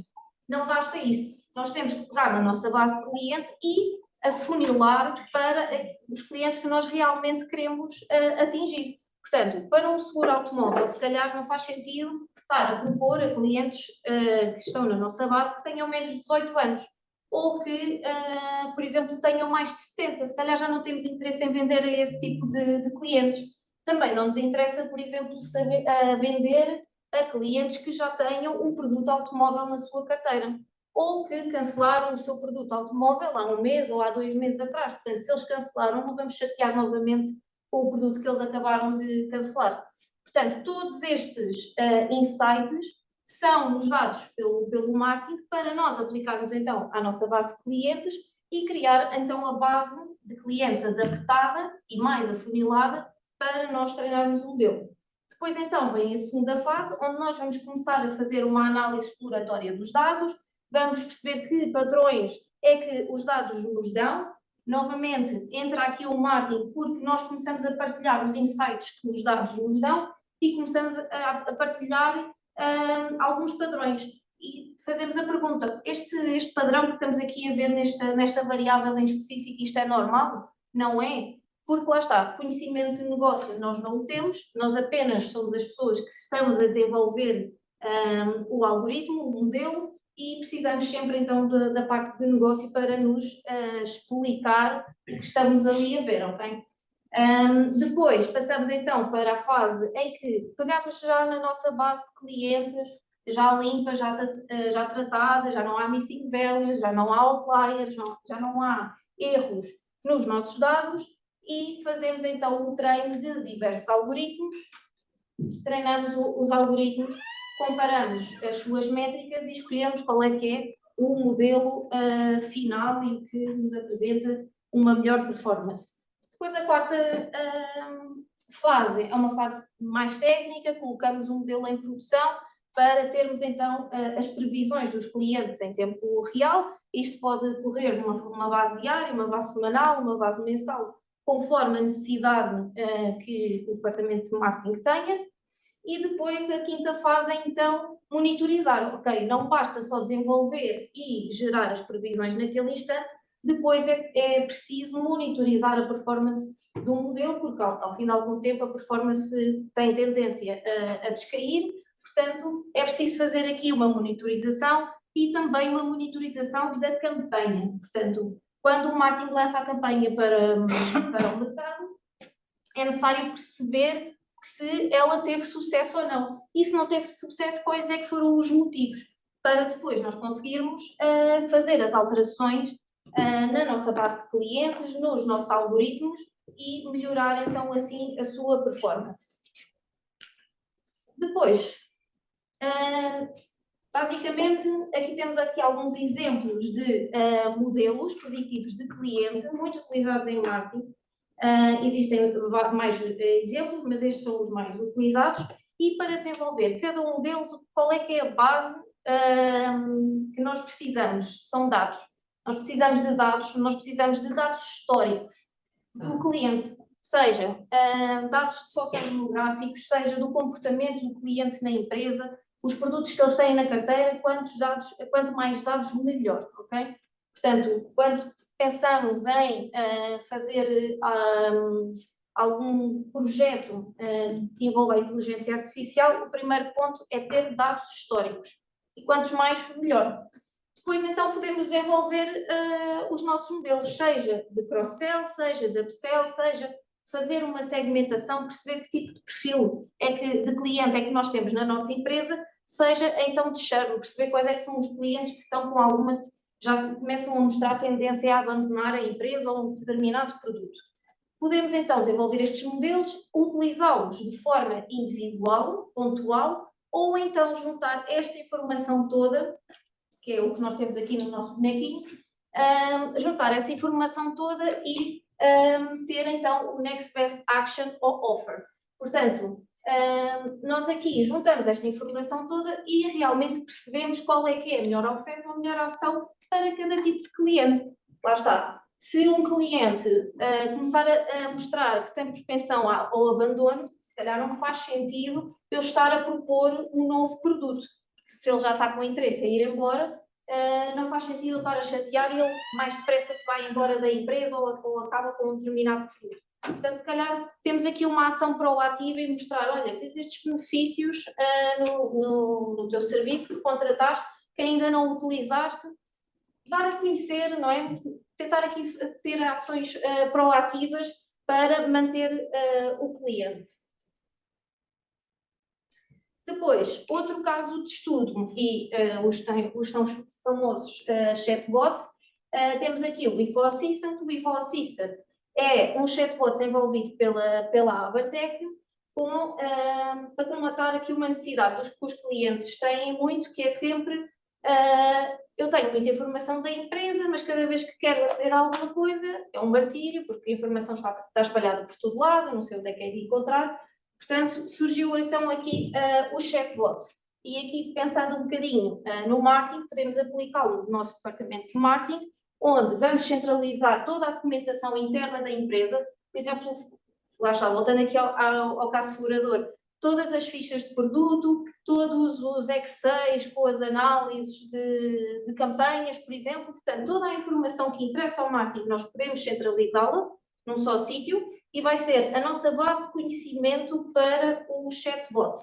Não basta isso. Nós temos que pegar na nossa base de cliente e afunilar para os clientes que nós realmente queremos atingir. Portanto, para um seguro automóvel, se calhar não faz sentido estar a propor a clientes que estão na nossa base que tenham menos de 18 anos ou que, por exemplo, tenham mais de 70. Se calhar já não temos interesse em vender a esse tipo de clientes. Também não nos interessa, por exemplo, vender a clientes que já tenham um produto automóvel na sua carteira ou que cancelaram o seu produto automóvel há um mês ou há 2 meses atrás. Portanto, se eles cancelaram, não vamos chatear novamente com o produto que eles acabaram de cancelar. Portanto, todos estes insights são-nos dados pelo marketing para nós aplicarmos então à nossa base de clientes e criar então a base de clientes adaptada e mais afunilada para nós treinarmos o modelo. Depois então vem a segunda fase, onde nós vamos começar a fazer uma análise exploratória dos dados, vamos perceber que padrões é que os dados nos dão. Novamente, entra aqui o marketing porque nós começamos a partilhar os insights que os dados nos dão e começamos a partilhar alguns padrões. E fazemos a pergunta, este padrão que estamos aqui a ver nesta variável em específico, isto é normal? Não é? Porque lá está, conhecimento de negócio nós não o temos, nós apenas somos as pessoas que estamos a desenvolver o algoritmo, o modelo, e precisamos sempre então da parte de negócio para nos explicar o que estamos ali a ver, ok? Depois passamos então para a fase em que pegamos já na nossa base de clientes, já limpa, já tratada, já não há missing values, já não há outliers, já não há erros nos nossos dados, e fazemos então o treino de diversos algoritmos, treinamos os algoritmos, comparamos as suas métricas e escolhemos qual é que é o modelo final e que nos apresenta uma melhor performance. Depois a quarta fase é uma fase mais técnica, colocamos um modelo em produção para termos então as previsões dos clientes em tempo real. Isto pode ocorrer numa base diária, uma base semanal, uma base mensal, conforme a necessidade que o departamento de marketing tenha. E depois a quinta fase é então monitorizar. Ok, não basta só desenvolver e gerar as previsões naquele instante, depois é preciso monitorizar a performance do modelo, porque ao fim de algum tempo a performance tem tendência a descair, portanto é preciso fazer aqui uma monitorização e também uma monitorização da campanha. Portanto, quando o marketing lança a campanha para o mercado, é necessário perceber se ela teve sucesso ou não. E se não teve sucesso, quais é que foram os motivos, para depois nós conseguirmos fazer as alterações na nossa base de clientes, nos nossos algoritmos e melhorar então assim a sua performance. Depois, basicamente, aqui temos alguns exemplos de modelos preditivos de cliente, muito utilizados em marketing. Existem mais exemplos, mas estes são os mais utilizados. E para desenvolver cada um deles, qual é que é a base que nós precisamos? São dados. Nós precisamos de dados históricos do cliente, seja dados sociodemográficos, seja do comportamento do cliente na empresa, os produtos que eles têm na carteira, quanto mais dados, melhor, ok? Portanto, quando pensamos em fazer algum projeto que envolva a inteligência artificial, o primeiro ponto é ter dados históricos. E quantos mais, melhor. Depois, então, podemos desenvolver os nossos modelos, seja de cross-sell, seja de upsell, seja fazer uma segmentação, perceber que tipo de perfil de cliente é que nós temos na nossa empresa, seja então de churn, perceber quais é que são os clientes que estão com já começam a mostrar tendência a abandonar a empresa ou um determinado produto. Podemos então desenvolver estes modelos, utilizá-los de forma individual, pontual, ou então juntar esta informação toda, que é o que nós temos aqui no nosso bonequinho, juntar essa informação toda e ter então o Next Best Action ou Offer. Portanto, nós aqui juntamos esta informação toda e realmente percebemos qual é que é a melhor oferta ou a melhor ação para cada tipo de cliente. Lá está. Se um cliente começar a mostrar que tem propensão ao abandono, se calhar não faz sentido eu estar a propor um novo produto. Porque se ele já está com interesse em ir embora, não faz sentido eu estar a chatear e ele mais depressa se vai embora da empresa ou acaba com um determinado produto. Portanto, se calhar temos aqui uma ação proativa e mostrar, olha, tens estes benefícios no teu serviço que contrataste, que ainda não utilizaste, dar a conhecer, não é? Tentar aqui ter ações proativas para manter o cliente. Depois, outro caso de estudo, e os tão famosos chatbots, temos aqui o Info Assistant. O Info Assistant é um chatbot desenvolvido pela Abertec para colmatar aqui uma necessidade que os clientes têm muito, que é sempre eu tenho muita informação da empresa, mas cada vez que quero aceder a alguma coisa é um martírio, porque a informação está espalhada por todo lado, não sei onde é que é de encontrar. Portanto, surgiu então aqui o chatbot. E aqui, pensando um bocadinho no marketing, podemos aplicá-lo no nosso departamento de marketing, onde vamos centralizar toda a documentação interna da empresa. Por exemplo, lá está, voltando aqui ao caso segurador, todas as fichas de produto, todos os Excels com as análises de campanhas, por exemplo. Portanto, toda a informação que interessa ao marketing nós podemos centralizá-la num só sítio e vai ser a nossa base de conhecimento para o chatbot.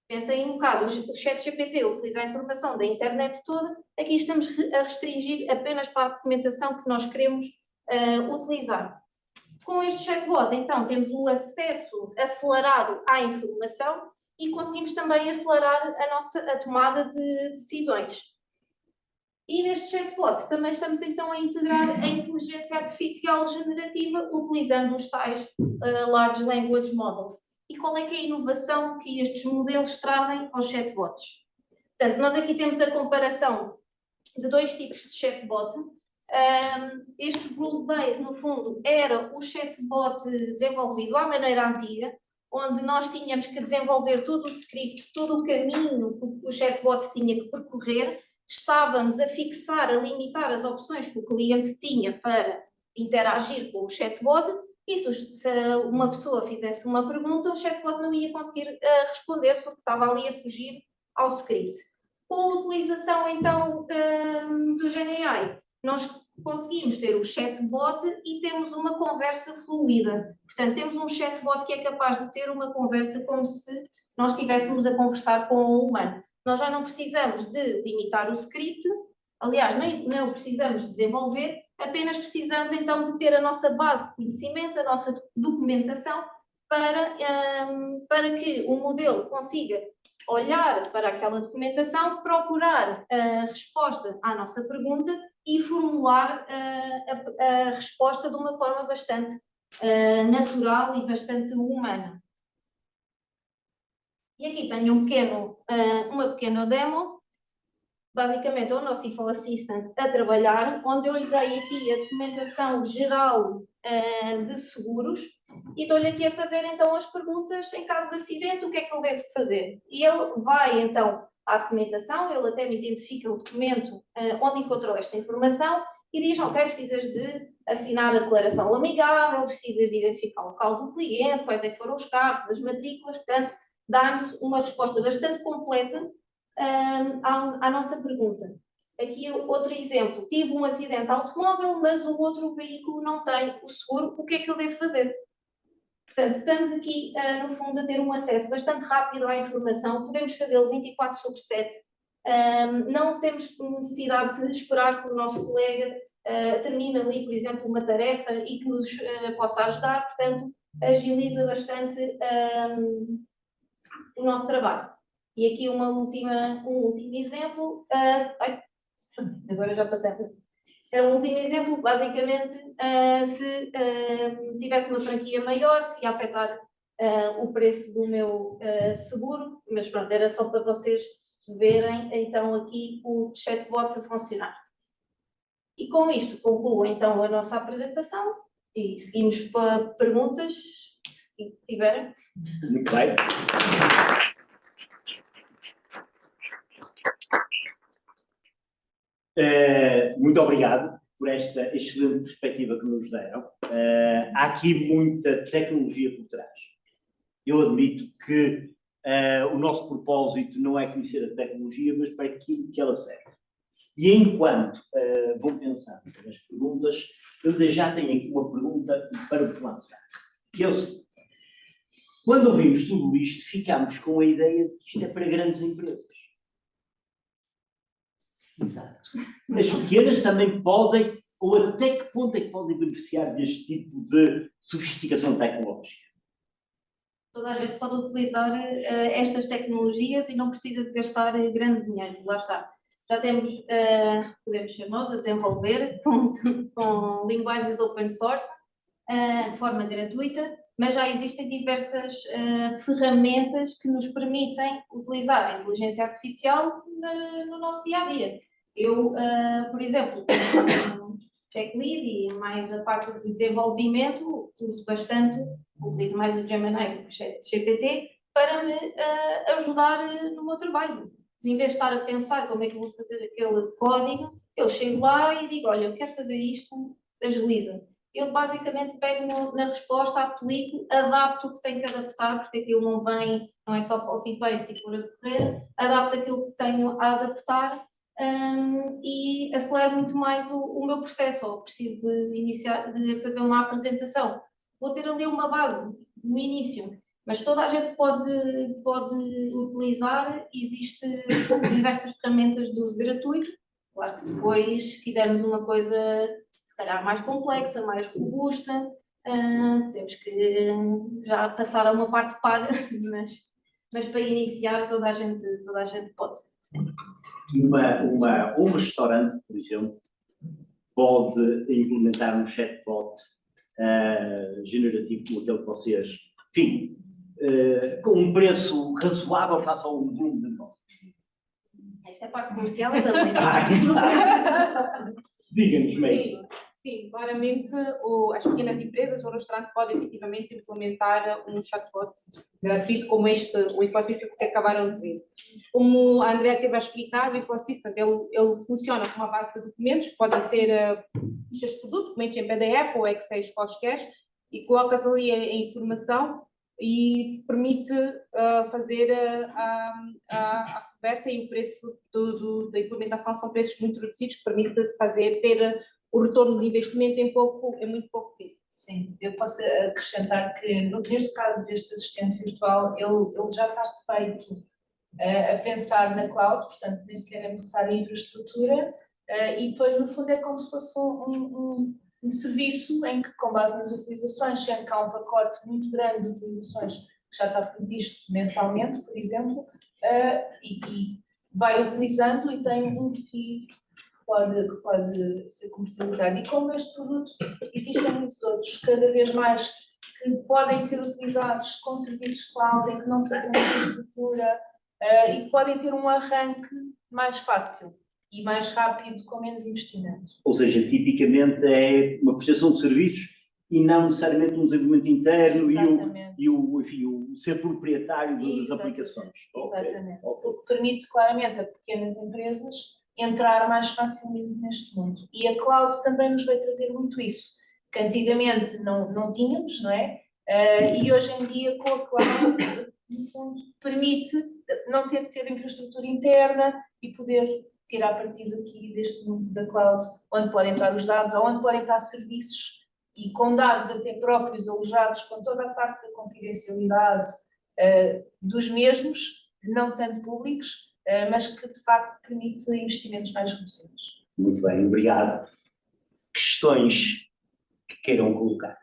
Pensem um bocado, o ChatGPT utiliza a informação da internet toda, aqui estamos a restringir apenas para a documentação que nós queremos utilizar. Com este chatbot, então, temos um acesso acelerado à informação e conseguimos também acelerar a tomada de decisões. E neste chatbot também estamos então a integrar a inteligência artificial generativa utilizando os tais Large Language Models. E qual é que é a inovação que estes modelos trazem aos chatbots? Portanto, nós aqui temos a comparação de dois tipos de chatbot. Este rule-based, no fundo, era o chatbot desenvolvido à maneira antiga, onde nós tínhamos que desenvolver todo o script, todo o caminho que o chatbot tinha que percorrer, estávamos a fixar, a limitar as opções que o cliente tinha para interagir com o chatbot, e se uma pessoa fizesse uma pergunta, o chatbot não ia conseguir responder porque estava ali a fugir ao script. Com a utilização, então, do GenAI, nós conseguimos ter o chatbot e temos uma conversa fluida. Portanto, temos um chatbot que é capaz de ter uma conversa como se nós estivéssemos a conversar com um humano. Nós já não precisamos de limitar o script, aliás, nem o precisamos de desenvolver, apenas precisamos então de ter a nossa base de conhecimento, a nossa documentação, para que o modelo consiga olhar para aquela documentação, procurar a resposta à nossa pergunta e formular a resposta de uma forma bastante natural e bastante humana. E aqui tenho uma pequena demo, basicamente é o nosso Info Assistant a trabalhar, onde eu lhe dei aqui a documentação geral de seguros e estou-lhe aqui a fazer então as perguntas em caso de acidente, o que é que ele deve fazer? E ele vai então à documentação, ele até me identifica o documento onde encontrou esta informação e diz, ok, precisas de assinar a declaração amigável, precisas de identificar o local do cliente, quais é que foram os carros, as matrículas, portanto, dá-nos uma resposta bastante completa à nossa pergunta. Aqui outro exemplo, tive um acidente automóvel, mas o outro veículo não tem o seguro, o que é que eu devo fazer? Portanto, estamos aqui, no fundo, a ter um acesso bastante rápido à informação, podemos fazê-lo 24/7, não temos necessidade de esperar que o nosso colega termine ali, por exemplo, uma tarefa e que nos possa ajudar, portanto, agiliza bastante o nosso trabalho. E aqui um último exemplo, agora já passei. Era um último exemplo, basicamente, se tivesse uma franquia maior, se ia afetar o preço do meu seguro, mas pronto, era só para vocês verem então aqui o chatbot a funcionar. E com isto concluo então a nossa apresentação e seguimos para perguntas, se tiverem. Muito bem. Muito obrigado por esta excelente perspectiva que nos deram. Há aqui muita tecnologia por trás. Eu admito que o nosso propósito não é conhecer a tecnologia, mas para aquilo que ela serve. E enquanto vão pensando nas perguntas, eu já tenho aqui uma pergunta para vos lançar. Que é o seguinte: quando ouvimos tudo isto, ficamos com a ideia de que isto é para grandes empresas. Exato. As pequenas também podem, ou até que ponto é que podem beneficiar deste tipo de sofisticação tecnológica? Toda a gente pode utilizar estas tecnologias e não precisa de gastar grande dinheiro, lá está. Já temos, podemos ser nós a desenvolver com linguagens open source, de forma gratuita, mas já existem diversas ferramentas que nos permitem utilizar a inteligência artificial no nosso dia-a-dia. Eu, por exemplo, como tech lead e mais a parte de desenvolvimento, utilizo mais o Gemini do que o ChatGPT para me ajudar no meu trabalho. Em vez de estar a pensar como é que eu vou fazer aquele código, eu chego lá e digo, olha, eu quero fazer isto, agiliza. Eu basicamente pego na resposta, aplico, adapto o que tenho que adaptar, porque aquilo não é só copy-paste e pôr a correr, adapto aquilo que tenho a adaptar e acelero muito mais o meu processo. Ou preciso de fazer uma apresentação, vou ter ali uma base no início, mas toda a gente pode utilizar, existem diversas ferramentas de uso gratuito. Claro que depois, se quisermos uma coisa se calhar mais complexa, mais robusta, temos que já passar a uma parte paga, mas para iniciar toda a gente pode. Um restaurante, por exemplo, pode implementar um chatbot generativo como aquele que vocês, enfim, com um preço razoável face ao volume de negócio. Esta é a parte comercial também. Diga-nos, Meis. Sim, claramente as pequenas empresas ou restaurantes podem efetivamente implementar um chatbot gratuito como o InfoAssistant que acabaram de ver. Como a Andrea teve a explicar, o InfoAssistant ele funciona com uma base de documentos, que podem ser fichas de produto, documentos em PDF ou Excel quaisquer, e colocas ali a informação e permite fazer a conversa, e o preço da implementação são preços muito reduzidos, que permite ter o retorno de investimento em muito pouco tempo. Sim, eu posso acrescentar que neste caso deste assistente virtual, ele já está feito a pensar na cloud, portanto nem sequer é necessária infraestrutura, e depois no fundo é como se fosse um serviço em que, com base nas utilizações, sendo que há um pacote muito grande de utilizações que já está previsto mensalmente, por exemplo, e vai utilizando e tem um FII que pode ser comercializado. E como este produto, existem muitos outros, cada vez mais, que podem ser utilizados com serviços cloud, em que não precisam de infraestrutura e que podem ter um arranque mais fácil e mais rápido, com menos investimento. Ou seja, tipicamente é uma prestação de serviços e não necessariamente um desenvolvimento interno e o ser proprietário das aplicações. Exatamente. Okay. O que permite claramente a pequenas empresas entrar mais facilmente neste mundo. E a cloud também nos vai trazer muito isso, que antigamente não tínhamos, não é? E hoje em dia, com a cloud, no fundo, permite não ter que ter infraestrutura interna e poder tirar partido aqui deste mundo da cloud, onde podem estar os dados, ou onde podem estar serviços, e com dados até próprios alojados, com toda a parte da confidencialidade dos mesmos, não tanto públicos, mas que de facto permite investimentos mais reduzidos. Muito bem, obrigado. Questões que queiram colocar?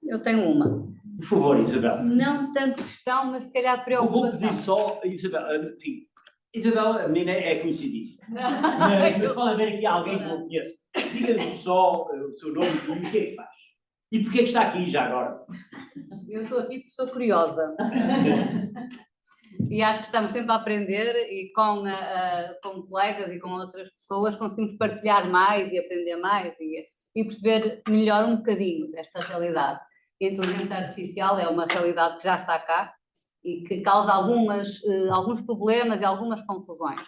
Eu tenho uma. Por favor, Isabel. Não tanto questão, mas se calhar preocupação. Vou pedir só, Isabel, enfim, Isabela, a menina é conhecidíssima. Mas pode haver aqui alguém que não conheça. Diga-nos só o seu nome e o que é que faz. E porquê é que está aqui já agora? Eu estou aqui porque sou curiosa. E acho que estamos sempre a aprender e com colegas e com outras pessoas conseguimos partilhar mais e aprender mais e perceber melhor um bocadinho desta realidade. A inteligência artificial é uma realidade que já está cá e que causa alguns problemas e algumas confusões.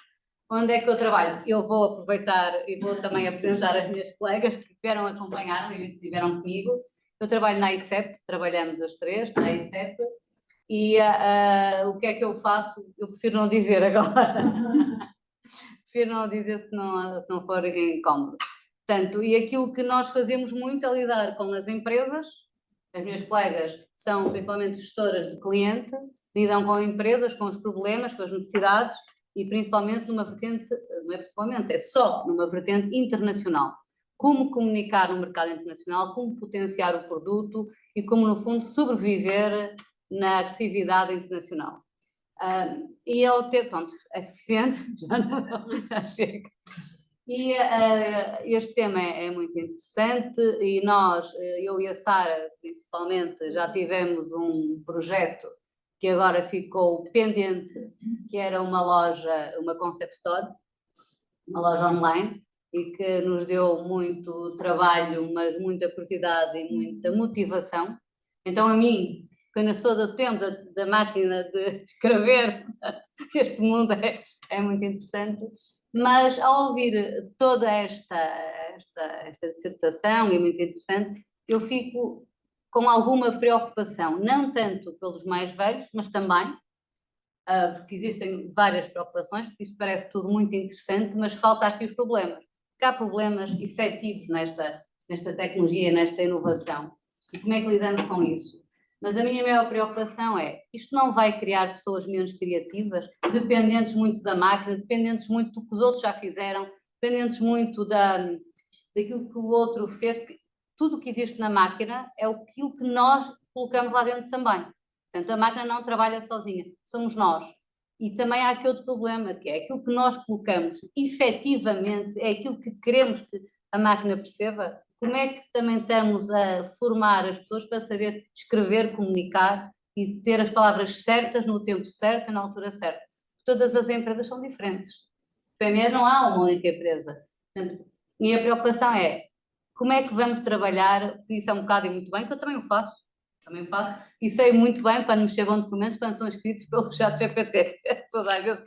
Onde é que eu trabalho? Eu vou aproveitar e vou também apresentar as minhas colegas que vieram acompanhar e estiveram comigo. Eu trabalho na ICEP, trabalhamos as três na ICEP. E o que é que eu faço? Eu prefiro não dizer agora. Prefiro não dizer se não for incómodo. Portanto, e aquilo que nós fazemos muito é lidar com as empresas. As minhas colegas são principalmente gestoras de cliente, lidam com empresas, com os problemas, com as necessidades e principalmente numa vertente, não é principalmente, é só numa vertente internacional. Como comunicar no mercado internacional, como potenciar o produto e como, no fundo, sobreviver na agressividade internacional. E ele ter, pronto, é suficiente, já chega. E este tema é muito interessante e nós, eu e a Sara, principalmente, já tivemos um projeto que agora ficou pendente, que era uma loja, uma concept store, uma loja online, e que nos deu muito trabalho, mas muita curiosidade e muita motivação. Então, a mim, quando eu sou do tempo da máquina de escrever, este mundo é muito interessante, mas ao ouvir toda esta dissertação, e muito interessante, eu fico com alguma preocupação, não tanto pelos mais velhos, mas também, porque existem várias preocupações, porque isso parece tudo muito interessante, mas falta aqui os problemas. Porque há problemas efetivos nesta tecnologia, nesta inovação. E como é que lidamos com isso? Mas a minha maior preocupação é, isto não vai criar pessoas menos criativas, dependentes muito da máquina, dependentes muito do que os outros já fizeram, dependentes muito daquilo que o outro fez. Tudo o que existe na máquina é aquilo que nós colocamos lá dentro também. Portanto, a máquina não trabalha sozinha, somos nós. E também há aqui outro problema, que é aquilo que nós colocamos, efetivamente, é aquilo que queremos que a máquina perceba. Como é que também estamos a formar as pessoas para saber escrever, comunicar e ter as palavras certas no tempo certo e na altura certa? Todas as empresas são diferentes. PME não há uma única empresa. Portanto, minha preocupação é como é que vamos trabalhar, isso é um bocado e muito bem, que eu também o faço. Também faço, e sei muito bem quando me chegam documentos, quando são escritos pelo ChatGPT. Toda a vez,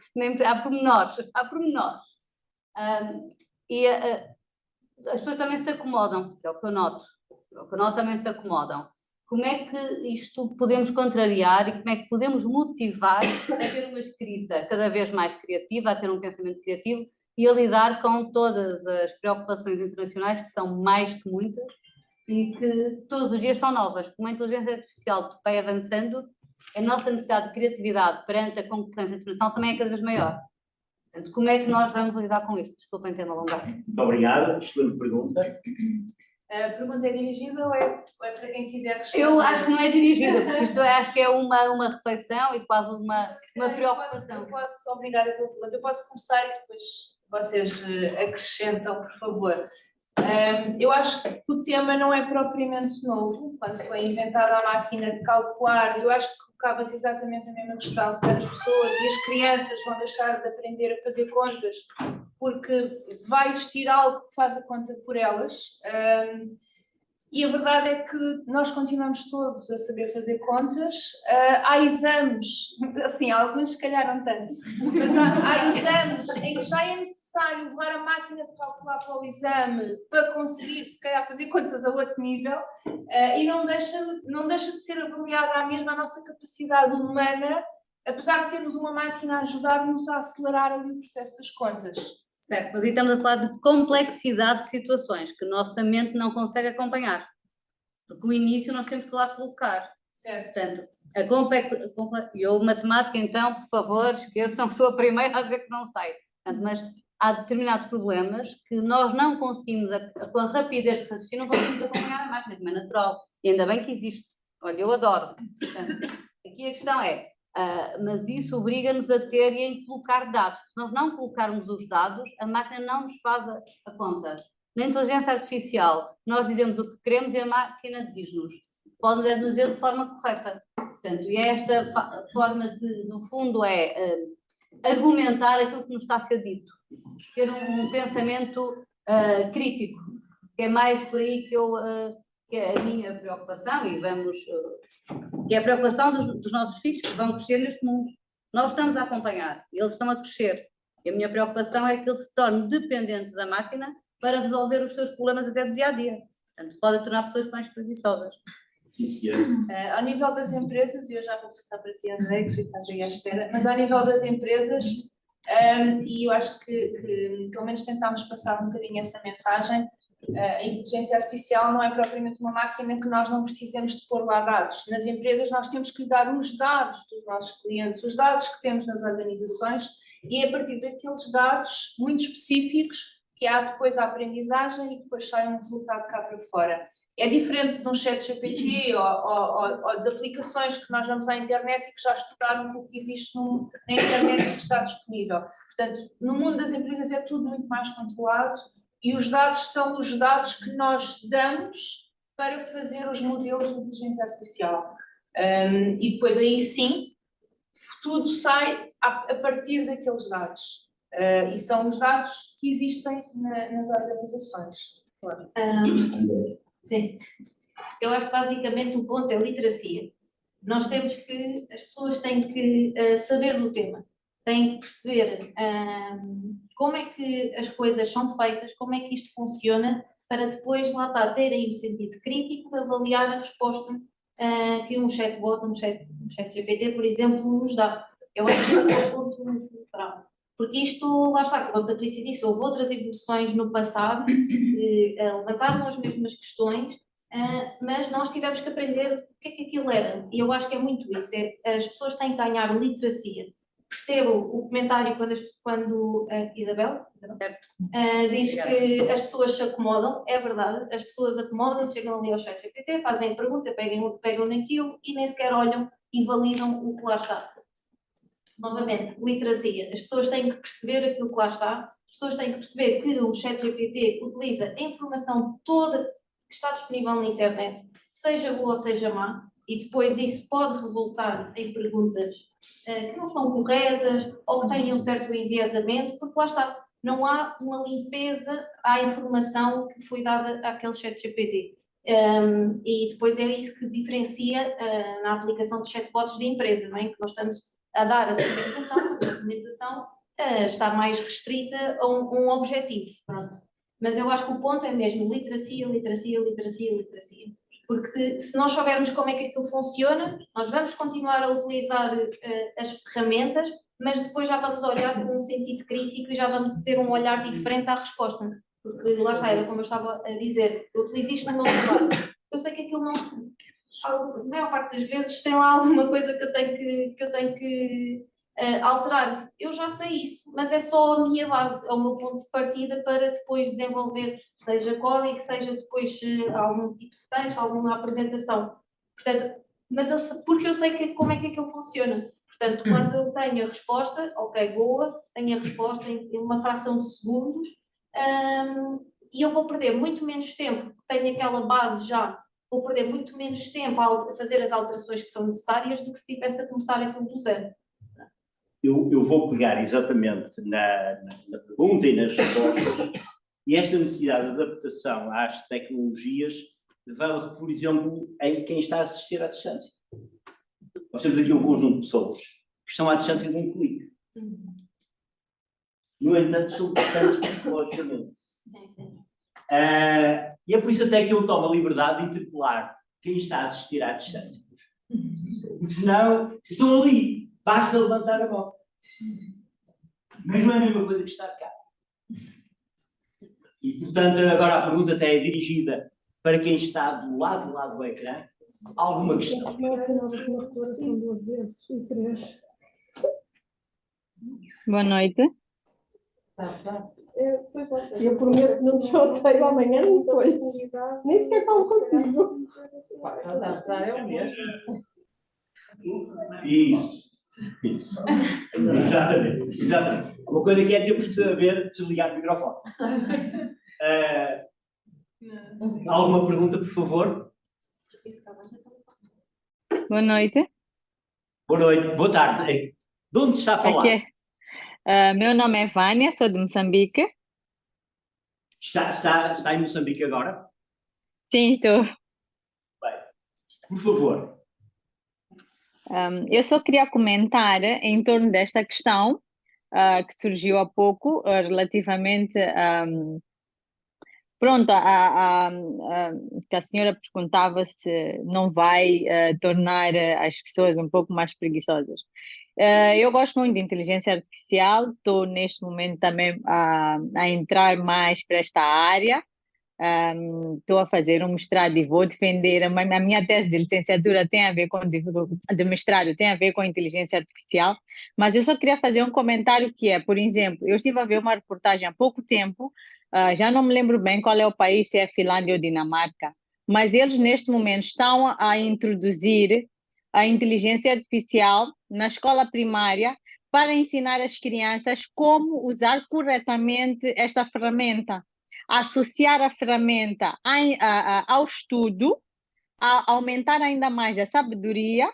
há pormenores. As pessoas também se acomodam, que é o que eu noto. Também se acomodam. Como é que isto podemos contrariar e como é que podemos motivar a ter uma escrita cada vez mais criativa, a ter um pensamento criativo e a lidar com todas as preocupações internacionais, que são mais que muitas, e que todos os dias são novas. Como a inteligência artificial vai avançando, a nossa necessidade de criatividade perante a concorrência internacional também é cada vez maior. Portanto, como é que nós vamos lidar com isto? Desculpem ter-me alongado. Muito obrigado, excelente pergunta. A pergunta é dirigida ou é para quem quiser responder? Eu acho que não é dirigida, porque isto acho que é uma reflexão e quase uma preocupação. Obrigada pela pergunta. Eu posso começar e depois vocês acrescentam, por favor. Eu acho que o tema não é propriamente novo. Quando foi inventada a máquina de calcular, eu acho que colocava-se exatamente a mesma questão: se as pessoas e as crianças vão deixar de aprender a fazer contas porque vai existir algo que faz a conta por elas. E a verdade é que nós continuamos todos a saber fazer contas. Há exames, assim, alguns se calhar não tanto, mas há exames em que já é necessário levar a máquina de calcular para o exame para conseguir, se calhar, fazer contas a outro nível, e não deixa de ser avaliada a mesma a nossa capacidade humana, apesar de termos uma máquina a ajudar-nos a acelerar ali o processo das contas. Certo, mas aí estamos a falar de complexidade de situações que a nossa mente não consegue acompanhar. Porque o início nós temos que lá colocar. Certo. Portanto, eu, matemática, então, por favor, esqueçam, sou a primeira a dizer que não sei. Portanto, mas há determinados problemas que nós não conseguimos, com a rapidez de raciocínio, não conseguimos acompanhar a máquina, como é natural. E ainda bem que existe. Olha, eu adoro. Portanto, aqui a questão é, Mas isso obriga-nos a ter e a colocar dados. Se nós não colocarmos os dados, a máquina não nos faz a conta. Na inteligência artificial, nós dizemos o que queremos e a máquina diz-nos. Pode dizer de forma correta. Portanto, e esta forma de, no fundo, argumentar aquilo que nos está a ser dito. Ter um pensamento crítico, que é mais por aí que é a minha preocupação, e que é a preocupação dos nossos filhos que vão crescer neste mundo. Nós estamos a acompanhar, eles estão a crescer. E a minha preocupação é que ele se torne dependente da máquina para resolver os seus problemas até do dia-a-dia. Portanto, pode tornar pessoas mais preguiçosas. Sim, senhora. Ao nível das empresas, e eu já vou passar para ti, André, que já estás aí à espera, mas ao nível das empresas, e eu acho que pelo menos tentámos passar um bocadinho essa mensagem, a inteligência artificial não é propriamente uma máquina que nós não precisamos de pôr lá dados. Nas empresas nós temos que lhe dar os dados dos nossos clientes, os dados que temos nas organizações, e é a partir daqueles dados muito específicos que há depois a aprendizagem e depois sai um resultado cá para fora. É diferente de um chat GPT ou de aplicações que nós vamos à internet e que já estudaram o que existe na internet e que está disponível. Portanto, no mundo das empresas é tudo muito mais controlado e os dados são os dados que nós damos para fazer os modelos de inteligência artificial. E depois aí sim, tudo sai a partir daqueles dados. E são os dados que existem nas organizações. Claro. Sim. Eu acho que basicamente o ponto é literacia. As pessoas têm que saber do tema, têm que perceber como é que as coisas são feitas, como é que isto funciona, para depois lá está, terem o sentido crítico de avaliar a resposta que um chatbot, um chat GPT, por exemplo, nos dá. Eu acho que esse é o ponto central. Porque isto, lá está, como a Patrícia disse, houve outras evoluções no passado que levantaram as mesmas questões, mas nós tivemos que aprender o que é que aquilo era. E eu acho que é muito isso, as pessoas têm que ganhar literacia. Percebo o comentário quando Isabel diz que as pessoas se acomodam, é verdade, as pessoas acomodam, chegam ali ao chat GPT, fazem a pergunta, pegam naquilo e nem sequer olham e validam o que lá está. Novamente, literacia. As pessoas têm que perceber aquilo que lá está, as pessoas têm que perceber que o ChatGPT utiliza a informação toda que está disponível na internet, seja boa ou seja má, e depois isso pode resultar em perguntas que não estão corretas ou que tenham um certo enviesamento, porque lá está, não há uma limpeza à informação que foi dada àquele ChatGPT. E depois é isso que diferencia na aplicação de chatbots de empresa, não é? Que nós estamos a dar a documentação, mas a documentação está mais restrita a um objetivo, pronto. Mas eu acho que o ponto é mesmo literacia. Porque se nós soubermos como é que aquilo funciona, nós vamos continuar a utilizar as ferramentas, mas depois já vamos olhar com um sentido crítico e já vamos ter um olhar diferente à resposta. Porque lá está, era como eu estava a dizer, eu utilizo isto no meu trabalho. Eu sei que aquilo não... A maior parte das vezes tem lá alguma coisa que eu tenho que alterar. Eu já sei isso, mas é só a minha base, é o meu ponto de partida para depois desenvolver, seja código, seja depois algum tipo de texto, alguma apresentação. Portanto, porque eu sei como é que aquilo funciona. Portanto, quando eu tenho a resposta, ok, boa, tenho a resposta em uma fração de segundos, e eu vou perder muito menos tempo, porque tenho aquela base já. Vou perder muito menos tempo a fazer as alterações que são necessárias do que se tivesse a começar aquilo do zero. Eu vou pegar exatamente na pergunta e nas respostas, e esta necessidade de adaptação às tecnologias revela-se, por exemplo, em quem está a assistir à distância. Nós temos aqui um conjunto de pessoas que estão à distância de um clique. No entanto, são distantes psicologicamente. E é por isso até que eu tomo a liberdade de interpelar quem está a assistir à distância. Porque senão, estão ali, basta levantar a mão. Mas não é a mesma coisa que estar cá. E, portanto, agora a pergunta até é dirigida para quem está do lado do ecrã. Alguma questão? Boa noite. Eu prometo não te odeio amanhã depois. Nem sequer falo contigo. Isso. Exatamente, exatamente. Uma coisa que é temos que saber desligar o microfone. Alguma pergunta, por favor? Boa noite. Boa noite, boa tarde. De onde está a falar? Aqui meu nome é Vânia, sou de Moçambique. Está em Moçambique agora? Sim, estou. Por favor. Eu só queria comentar em torno desta questão que surgiu há pouco, relativamente pronto, que a senhora perguntava se não vai tornar as pessoas um pouco mais preguiçosas. Eu gosto muito de inteligência artificial, estou neste momento também a entrar mais para esta área. Estou a fazer um mestrado e vou defender, a minha tese de licenciatura tem a ver com, de mestrado tem a ver com inteligência artificial, mas eu só queria fazer um comentário que é, por exemplo, eu estive a ver uma reportagem há pouco tempo, já não me lembro bem qual é o país, se é Finlândia ou Dinamarca, mas eles neste momento estão a introduzir a inteligência artificial na escola primária para ensinar as crianças como usar corretamente esta ferramenta, associar a ferramenta ao estudo, a aumentar ainda mais a sabedoria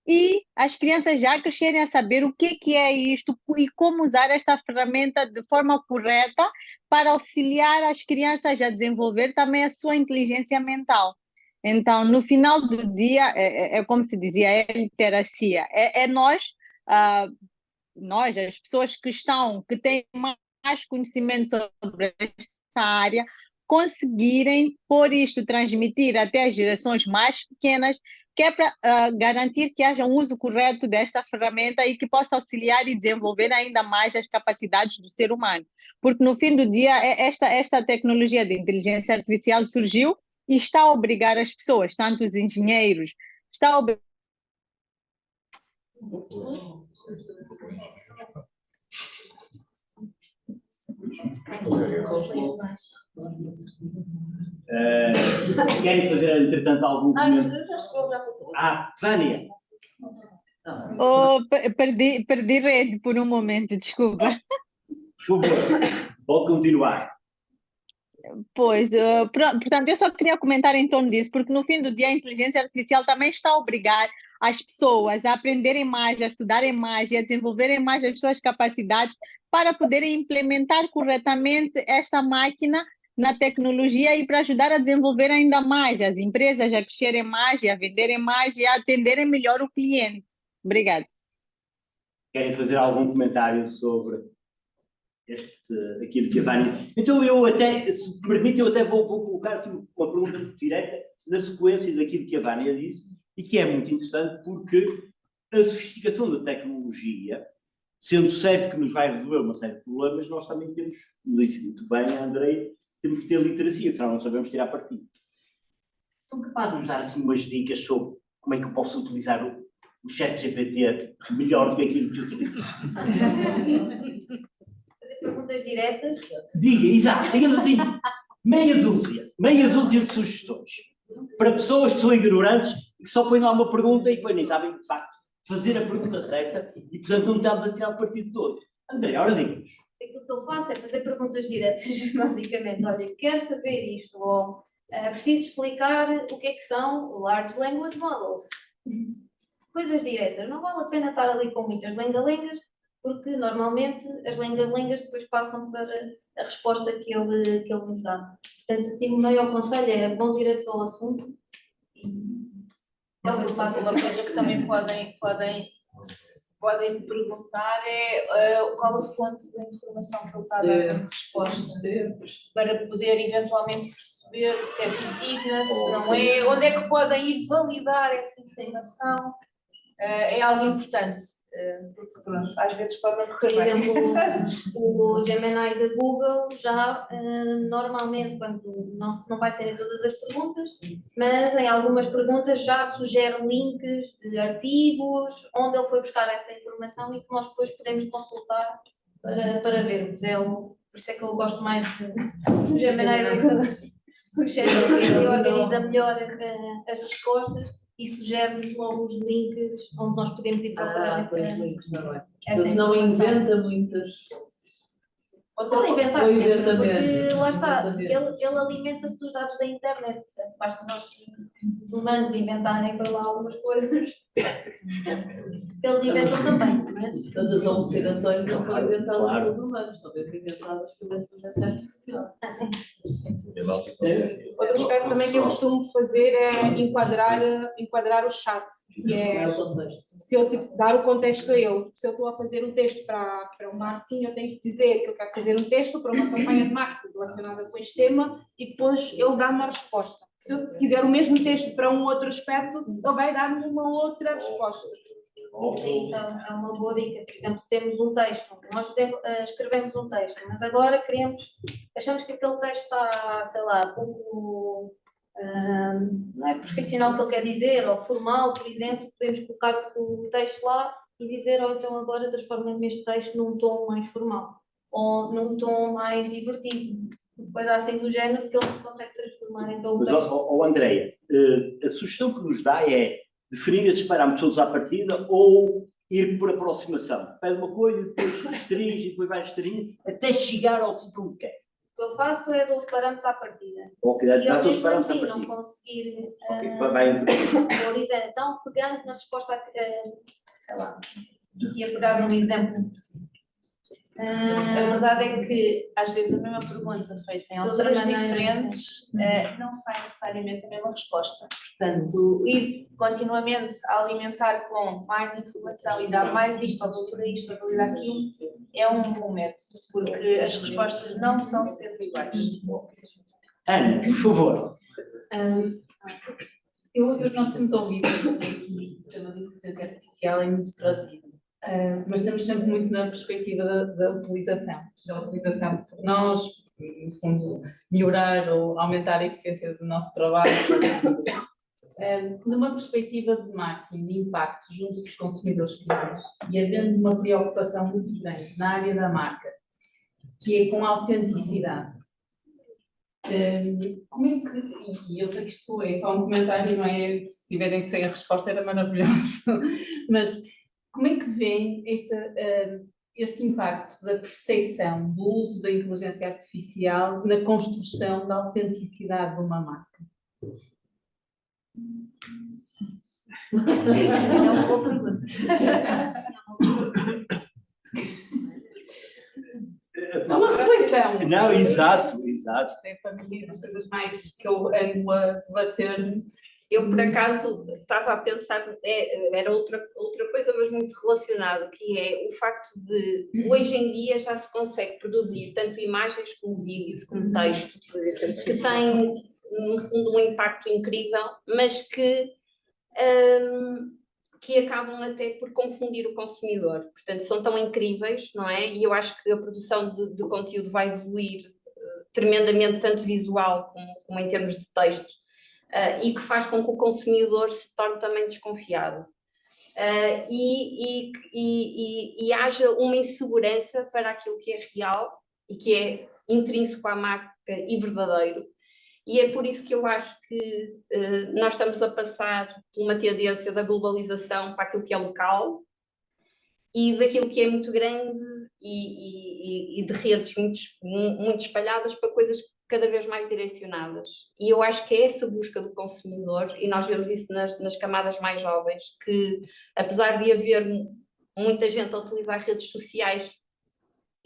e as crianças já crescerem a saber o que é isto e como usar esta ferramenta de forma correta para auxiliar as crianças a desenvolver também a sua inteligência mental. Então, no final do dia, é como se dizia, é literacia. Nós, as pessoas que têm mais conhecimento sobre esta área, conseguirem pôr isto, transmitir até as gerações mais pequenas, que é para garantir que haja um uso correto desta ferramenta e que possa auxiliar e desenvolver ainda mais as capacidades do ser humano. Porque no fim do dia, esta tecnologia de inteligência artificial surgiu e está a obrigar as pessoas, tanto os engenheiros, está a obrigar querem fazer, entretanto, algum comentário? Vânia. perdi rede por um momento, desculpa. Por favor, pode continuar. Pois, portanto, eu só queria comentar em torno disso, porque no fim do dia a inteligência artificial também está a obrigar as pessoas a aprenderem mais, a estudarem mais e a desenvolverem mais as suas capacidades para poderem implementar corretamente esta máquina na tecnologia e para ajudar a desenvolver ainda mais as empresas a crescerem mais e a venderem mais e a atenderem melhor o cliente. Obrigada. Querem fazer algum comentário sobre aquilo que a Vânia... Então eu até, se me permite, eu até vou colocar assim, uma pergunta muito direta na sequência daquilo que a Vânia disse e que é muito interessante porque a sofisticação da tecnologia, sendo certo que nos vai resolver uma série de problemas, nós também temos, como disse muito bem a Andrei, temos que ter literacia, que senão não sabemos tirar partido. São capazes de nos dar assim umas dicas sobre como é que eu posso utilizar o ChatGPT melhor do que aquilo que eu utilizo? Perguntas diretas. Diga, exato, digamos assim, meia dúzia de sugestões para pessoas que são ignorantes e que só põem lá uma pergunta e depois nem sabem, de facto, fazer a pergunta certa e, portanto, não estamos a tirar o partido todo. André, ora diga-nos. Aquilo que eu faço é fazer perguntas diretas, basicamente. Olha, quero fazer isto, ou preciso explicar o que é que são Large Language Models. Coisas diretas. Não vale a pena estar ali com muitas lenga-lengas, porque normalmente as lenga-lengas depois passam para a resposta que ele nos dá. Portanto, assim, o maior conselho é vão direto ao assunto. Uma coisa que também podem perguntar é qual a fonte da informação que ele está a dar como resposta, para poder eventualmente perceber se é fidedigna, se não é, onde é que podem ir validar essa informação, é algo importante. Porque, pronto, às vezes podem Por correr bem. exemplo, o Gemini da Google já normalmente, quando não vai ser em todas as perguntas, mas em algumas perguntas já sugere links de artigos onde ele foi buscar essa informação e que nós depois podemos consultar para ver. Por isso é que eu gosto mais do Gemini do que o ChatGPT, organiza melhor as respostas e sugere-nos logo os links onde nós podemos ir procurar Pois, essa, links, está bem. essa Não informação. inventa muitas. Pode inventar Ou sempre, exatamente, porque lá está, exatamente. ele alimenta-se dos dados da internet, portanto, basta nós, os humanos, inventarem para lá algumas coisas, eles inventam também, não é? Mas as alucinações não são inventadas Claro. pelos humanos, são mesmo inventadas pela inteligência artificial. Ah, sim. Outro aspecto também que eu costumo fazer é enquadrar o chat, que é se eu tive dar o contexto a ele. Se eu estou a fazer um texto para um marketing, eu tenho que dizer que eu quero fazer um texto para uma campanha de marketing relacionada com este tema e depois ele dá-me uma resposta. Se eu quiser o mesmo texto para um outro aspecto, ele vai dar-me uma outra resposta. Isso é uma boa dica. Por exemplo, temos um texto, nós escrevemos um texto, mas agora achamos que aquele texto está, sei lá, pouco não é profissional o que ele quer dizer, ou formal, por exemplo, podemos colocar o texto lá e dizer, ou então agora transforma-me este texto num tom mais formal, ou num tom mais divertido. Coisa assim do género que ele nos consegue transformar em todo o Mas, texto. Andréia, a sugestão que nos dá é definir esses parâmetros todos à partida ou ir por aproximação. Pede uma coisa, depois restringe, depois vai restringindo, até chegar ao sítio onde quer. O que eu faço é dou os parâmetros à partida. Ok, Se dá eu todos os mesmo parâmetros à assim não partida. conseguir, Ok, vai introduzir. vou dizer, então, pegando na resposta, sei lá, ia pegar num exemplo. A verdade é que, às vezes, a mesma pergunta feita em outra alturas maneira, diferentes não sai necessariamente a mesma resposta. Portanto, ir continuamente a alimentar com mais informação e dar mais isto, ou valida isto, ou valida aquilo, é um bom método, porque as respostas não são sempre iguais. Ana, por favor. Nós temos ouvido aqui o tema da inteligência artificial é muito trazido, mas estamos sempre muito na perspectiva da utilização por nós, no fundo, melhorar ou aumentar a eficiência do nosso trabalho. Numa perspectiva de marketing, de impacto junto dos consumidores finais e havendo uma preocupação muito grande na área da marca, que é com a autenticidade. Como é que, e eu sei que isto é só um comentário, não é? Se tiverem sem a resposta era maravilhoso, mas como é que vêem este impacto da percepção do uso da inteligência artificial na construção da autenticidade de uma marca? É uma boa pergunta. É uma reflexão. Não, exato. Isto é para mim das coisas mais que eu ando a debater. Eu, por acaso, estava a pensar, era outra coisa, mas muito relacionado, que é o facto de, hoje em dia, já se consegue produzir tanto imagens como vídeos, como texto, que têm, no fundo, um impacto incrível, mas que acabam até por confundir o consumidor. Portanto, são tão incríveis, não é? E eu acho que a produção de conteúdo vai evoluir tremendamente, tanto visual como em termos de texto, e que faz com que o consumidor se torne também desconfiado. E haja uma insegurança para aquilo que é real e que é intrínseco à marca e verdadeiro. E é por isso que eu acho que nós estamos a passar por uma tendência da globalização para aquilo que é local e daquilo que é muito grande e de redes muito espalhadas para coisas cada vez mais direcionadas. E eu acho que é essa busca do consumidor, e nós vemos isso nas camadas mais jovens, que apesar de haver muita gente a utilizar redes sociais,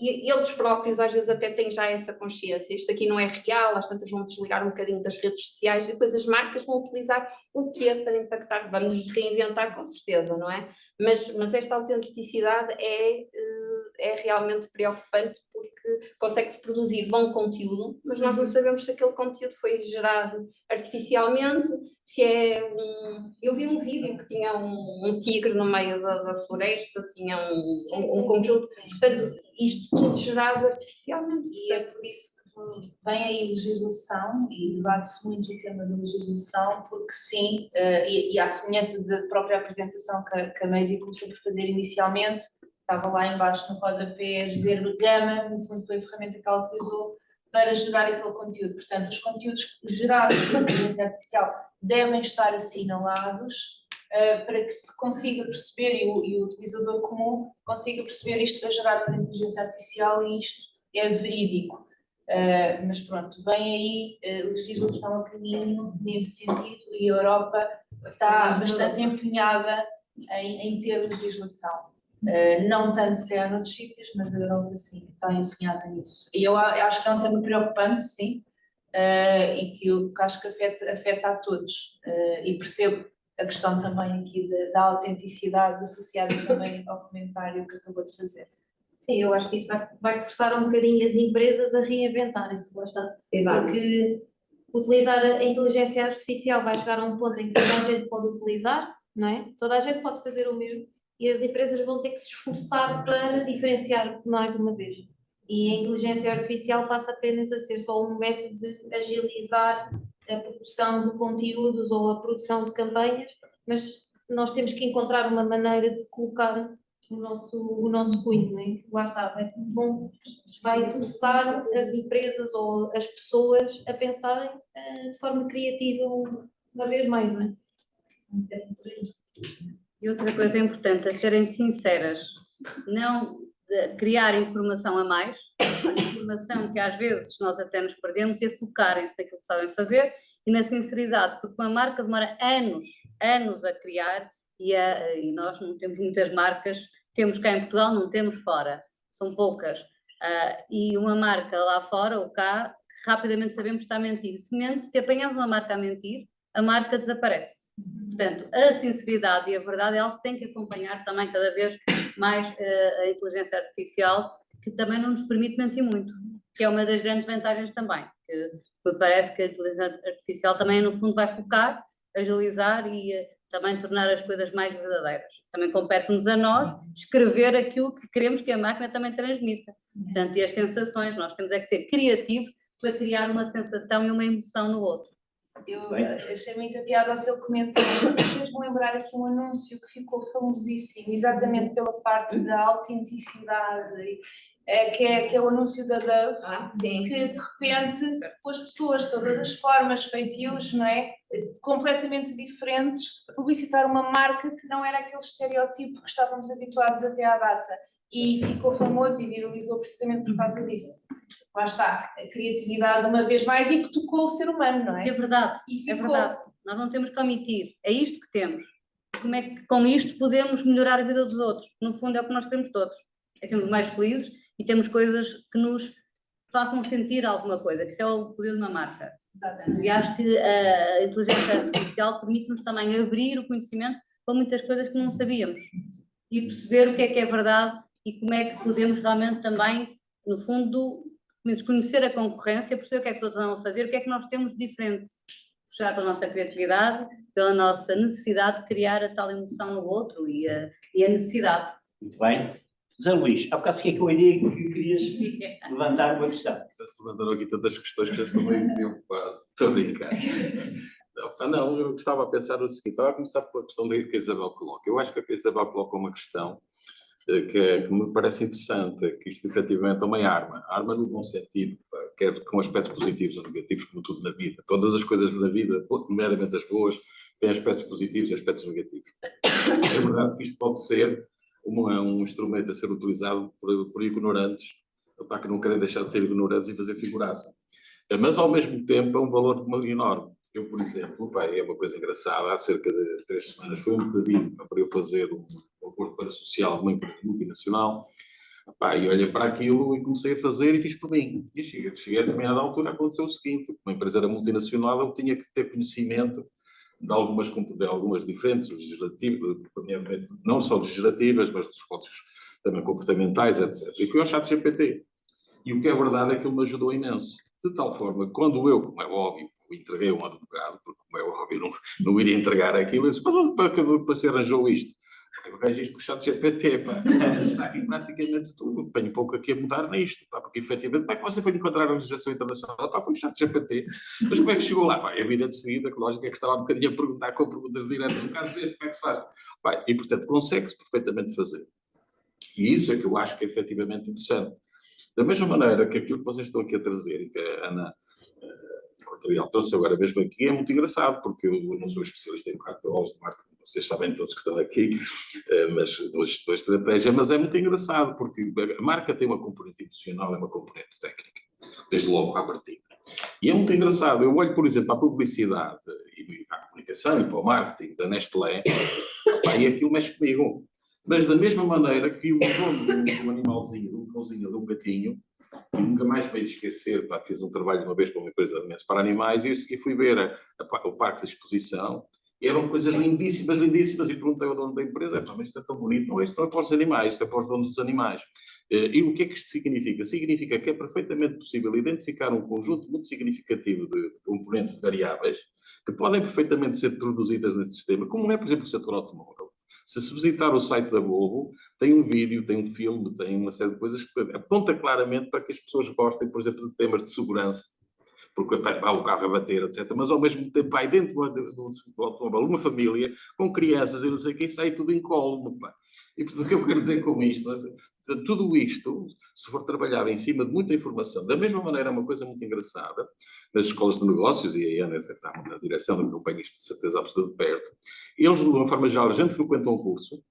e eles próprios às vezes até têm já essa consciência, isto aqui não é real, às tantas vão desligar um bocadinho das redes sociais e depois as marcas vão utilizar o quê para impactar, vamos nos reinventar com certeza, não é? Mas esta autenticidade é realmente preocupante porque consegue-se produzir bom conteúdo, mas nós não sabemos se aquele conteúdo foi gerado artificialmente, se é Eu vi um vídeo que tinha um tigre no meio da floresta, tinha um conjunto, portanto, isto tudo gerado artificialmente. E é por isso que vem aí legislação e debate-se muito o tema da legislação, porque sim, e à semelhança da própria apresentação que a Maisie começou por fazer inicialmente, estava lá embaixo no rodapé a dizer gama, no fundo foi a ferramenta que ela utilizou para gerar aquele conteúdo. Portanto, os conteúdos gerados por inteligência artificial devem estar assinalados para que se consiga perceber e o utilizador comum consiga perceber isto foi gerado por inteligência artificial e isto é verídico. Mas pronto, vem aí legislação a caminho nesse sentido e a Europa está bastante empenhada em ter legislação. Não tanto se calhar noutros sítios, mas a Europa sim, está empenhada nisso. E eu acho que é um tema preocupante, sim, e que eu acho que afeta a todos. E percebo a questão também aqui da autenticidade associada também ao comentário que acabou de fazer. Sim, eu acho que isso vai forçar um bocadinho as empresas a reinventarem-se, lá está. Exato. Porque utilizar a inteligência artificial vai chegar a um ponto em que toda a gente pode utilizar, não é? Toda a gente pode fazer o mesmo e as empresas vão ter que se esforçar para diferenciar mais uma vez. E a inteligência artificial passa apenas a ser só um método de agilizar a produção de conteúdos ou a produção de campanhas, mas nós temos que encontrar uma maneira de colocar o nosso cunho, não é? Lá está, vai forçar as empresas ou as pessoas a pensarem de forma criativa uma vez mais, não é? E outra coisa importante é serem sinceras, não criar informação a mais, informação que às vezes nós até nos perdemos, e focarem-se naquilo que sabem fazer e na sinceridade, porque uma marca demora anos a criar e nós não temos muitas marcas, temos cá em Portugal, não temos fora, são poucas. E uma marca lá fora ou cá, rapidamente sabemos que está a mentir. Se apanhamos uma marca a mentir, a marca desaparece. Portanto, a sinceridade e a verdade é algo que tem que acompanhar também cada vez mais a inteligência artificial, que também não nos permite mentir muito, que é uma das grandes vantagens também, que me parece que a inteligência artificial também no fundo vai focar, agilizar e também tornar as coisas mais verdadeiras. Também compete-nos a nós escrever aquilo que queremos que a máquina também transmita. Portanto, e as sensações, nós temos é que ser criativos para criar uma sensação e uma emoção no outro. Eu achei muita piada ao seu comentário. Fez-me lembrar aqui um anúncio que ficou famosíssimo, exatamente pela parte da autenticidade, que é o anúncio da Dove, que de repente pôs pessoas, todas as formas, feitios, não é? Completamente diferentes, a publicitar uma marca que não era aquele estereótipo que estávamos habituados até à data. E ficou famoso e viralizou precisamente por causa disso. Lá está, a criatividade uma vez mais e que tocou o ser humano, não é? É verdade, é verdade. Nós não temos que omitir, é isto que temos. Como é que com isto podemos melhorar a vida dos outros? No fundo é o que nós queremos todos. É que sermos mais felizes e temos coisas que nos façam sentir alguma coisa, que isso é o poder de uma marca. E acho que a inteligência artificial permite-nos também abrir o conhecimento para muitas coisas que não sabíamos e perceber o que é verdade e como é que podemos realmente também, no fundo, conhecer a concorrência, perceber o que é que os outros vão fazer, o que é que nós temos de diferente. Puxar pela nossa criatividade, pela nossa necessidade de criar a tal emoção no outro e a necessidade. Muito bem. Zé Luís, há bocado fiquei com a ideia que querias levantar uma questão. Já se levantaram aqui tantas questões que já estou meio preocupado. Estou a brincar. Não, eu estava a pensar o seguinte, estava a começar pela questão que a Isabel coloca. Eu acho que a Isabel coloca uma questão que me parece interessante, que isto efetivamente é uma arma no bom sentido, quer com aspectos positivos ou negativos, como tudo na vida. Todas as coisas na vida, nomeadamente as boas, têm aspectos positivos e aspectos negativos. É verdade que isto pode ser um instrumento a ser utilizado por ignorantes, que não querem deixar de ser ignorantes e fazer figuraça. Mas, ao mesmo tempo, é um valor enorme. Eu, por exemplo, é uma coisa engraçada, há cerca de 3 semanas foi-me pedido para eu fazer um acordo parasocial de uma empresa multinacional, e olhei para aquilo e comecei a fazer e fiz por mim. E cheguei a determinada altura, aconteceu o seguinte, uma empresa era multinacional, eu tinha que ter conhecimento de algumas diferentes legislativas, não só legislativas, mas dos códigos também comportamentais, etc. E fui ao ChatGPT. E o que é verdade é que ele me ajudou imenso. De tal forma, quando eu, como é óbvio, entreguei a um advogado, porque como é óbvio, não iria entregar aquilo, eu disse, para se arranjou isto? Eu arranjei isto com o ChatGPT, está aqui praticamente tudo, tenho pouco aqui a mudar nisto, porque efetivamente, como é que você foi encontrar a legislação internacional? Foi o ChatGPT, mas como é que chegou lá? É evidente de seguida, que lógico é que estava um bocadinho a perguntar com perguntas diretas, no caso deste, como é que se faz? E portanto, consegue-se perfeitamente fazer. E isso é que eu acho que é efetivamente interessante. Da mesma maneira que aquilo que vocês estão aqui a trazer e que a Ana trouxe agora mesmo aqui é muito engraçado, porque eu não sou especialista em marketing, vocês sabem todos que estão aqui, mas dois estratégias, mas é muito engraçado, porque a marca tem uma componente emocional e uma componente técnica, desde logo à partida. E é muito engraçado, eu olho, por exemplo, para a publicidade e para a comunicação e para o marketing da Nestlé, e aquilo mexe comigo. Mas da mesma maneira que o dono de um animalzinho, de um cãozinho, de um gatinho, e nunca mais me hei de esquecer, fiz um trabalho uma vez para uma empresa de alimentos para animais e fui ver o parque de exposição, e eram coisas lindíssimas, lindíssimas, e perguntei ao dono da empresa, mas isto é tão bonito, não, isto não é para os animais, isto é para os donos dos animais. E o que é que isto significa? Significa que é perfeitamente possível identificar um conjunto muito significativo de componentes variáveis que podem perfeitamente ser introduzidas nesse sistema, como é, por exemplo, o setor automóvel. Se visitar o site da Volvo, tem um vídeo, tem um filme, tem uma série de coisas que aponta claramente para que as pessoas gostem, por exemplo, de temas de segurança, porque há o carro a bater, etc. Mas, ao mesmo tempo, vai dentro do automóvel uma família com crianças e não sei o que, e sai tudo incólume. E, portanto, o que eu quero dizer com isto? Tudo isto, se for trabalhado em cima de muita informação, da mesma maneira, é uma coisa muito engraçada, nas escolas de negócios, e a Ana está na direção, que acompanha isto de certeza absoluta de perto, eles, de uma forma geral, a gente frequenta um curso,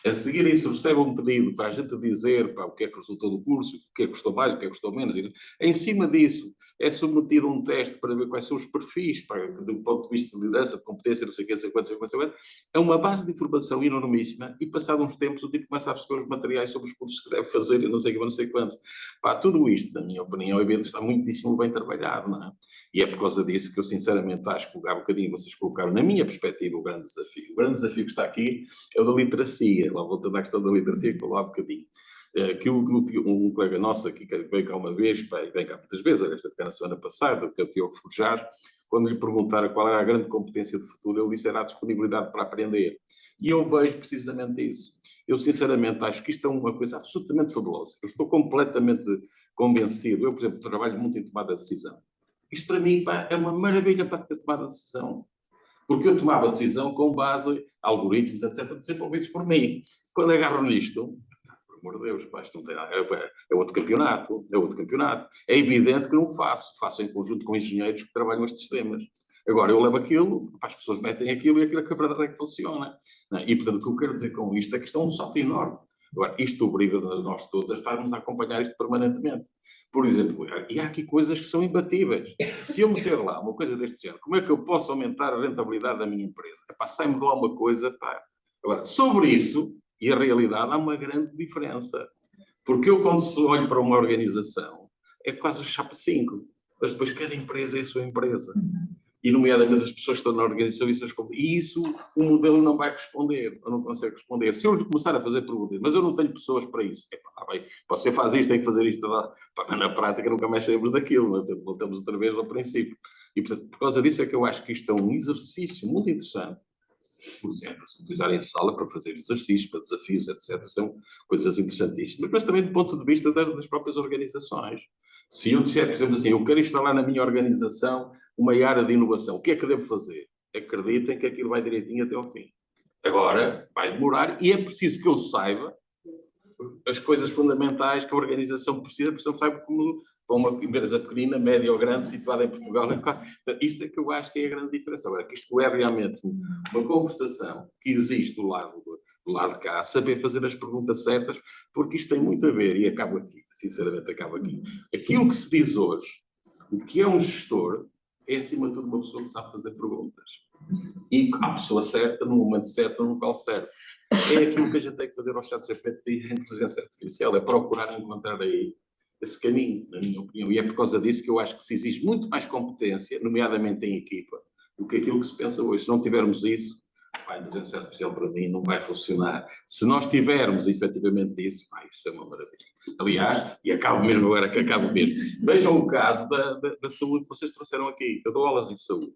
a seguir isso recebe um pedido para a gente dizer o que é que resultou do curso, o que é que custou mais, o que é que custou menos. E, em cima disso, é submetido a um teste para ver quais são os perfis, do ponto de vista de liderança, de competência, não sei o que, não sei quanto. É uma base de informação enormíssima e, passado uns tempos, o tipo começa a perceber os materiais sobre os cursos que deve fazer e não sei o que, não sei quantos. Tudo isto, na minha opinião, está muitíssimo bem trabalhado, não é? E é por causa disso que eu, sinceramente, acho que há um bocadinho vocês colocaram, na minha perspectiva, o grande desafio. O grande desafio que está aqui é o da literacia. Lá voltando à questão da literacia, que falou há um bocadinho. Que um colega nosso aqui, que veio cá uma vez, e vem cá muitas vezes, esta na semana passada, que é o Tiago Forjar, quando lhe perguntaram qual era a grande competência de futuro, ele disse era a disponibilidade para aprender. E eu vejo precisamente isso. Eu, sinceramente, acho que isto é uma coisa absolutamente fabulosa. Eu estou completamente convencido. Eu, por exemplo, trabalho muito em tomada de decisão. Isto, para mim, é uma maravilha para ter tomada de decisão. Porque eu tomava decisão com base em algoritmos, etc., desenvolvidos por mim. Quando agarro nisto, por amor de Deus, isto não tem nada, é outro campeonato, é outro campeonato. É evidente que não faço em conjunto com engenheiros que trabalham estes sistemas. Agora, eu levo aquilo, as pessoas metem aquilo e aquilo que a verdade é que funciona. E, portanto, o que eu quero dizer com isto é que isto é um salto enorme. Agora, isto obriga-nos nós todos a estarmos a acompanhar isto permanentemente. Por exemplo, e há aqui coisas que são imbatíveis. Se eu meter lá uma coisa deste género, como é que eu posso aumentar a rentabilidade da minha empresa? Sai-me de lá uma coisa, Agora, sobre isso, e a realidade, há uma grande diferença. Porque eu, quando olho para uma organização, é quase o chapa 5. Mas depois cada empresa é a sua empresa. E, nomeadamente, as pessoas que estão na organização e isso o modelo não vai responder, ou não consegue responder. Se eu lhe começar a fazer perguntas, mas eu não tenho pessoas para isso, bem, você faz isto, tem que fazer isto, na prática nunca mais saímos daquilo, portanto, voltamos outra vez ao princípio. E, portanto, por causa disso é que eu acho que isto é um exercício muito interessante. Por exemplo, se utilizarem a sala para fazer exercícios, para desafios, etc., são coisas interessantíssimas, mas também do ponto de vista das próprias organizações. Se eu disser, por exemplo, assim, eu quero instalar na minha organização uma área de inovação, o que é que devo fazer? Acreditem que aquilo vai direitinho até ao fim. Agora, vai demorar e é preciso que eu saiba as coisas fundamentais que a organização precisa, porque eu saiba como para uma empresa pequenina, média ou grande, situada em Portugal. Isso é que eu acho que é a grande diferença. Agora, que isto é realmente uma conversação que existe do lado de cá, saber fazer as perguntas certas, porque isto tem muito a ver, e acabo aqui, sinceramente acabo aqui. Aquilo que se diz hoje, o que é um gestor, é acima de tudo uma pessoa que sabe fazer perguntas. E a pessoa certa, no momento certo, no local certo. É aquilo que a gente tem que fazer ao chat GPT e à inteligência artificial, é procurar encontrar aí esse caminho, na minha opinião. E é por causa disso que eu acho que se exige muito mais competência, nomeadamente em equipa, do que aquilo que se pensa hoje. Se não tivermos isso, a inteligência artificial para mim não vai funcionar. Se nós tivermos efetivamente isso, isso é uma maravilha. Aliás, e acabo mesmo agora que acabo mesmo, vejam o caso da saúde que vocês trouxeram aqui. Eu dou aulas em saúde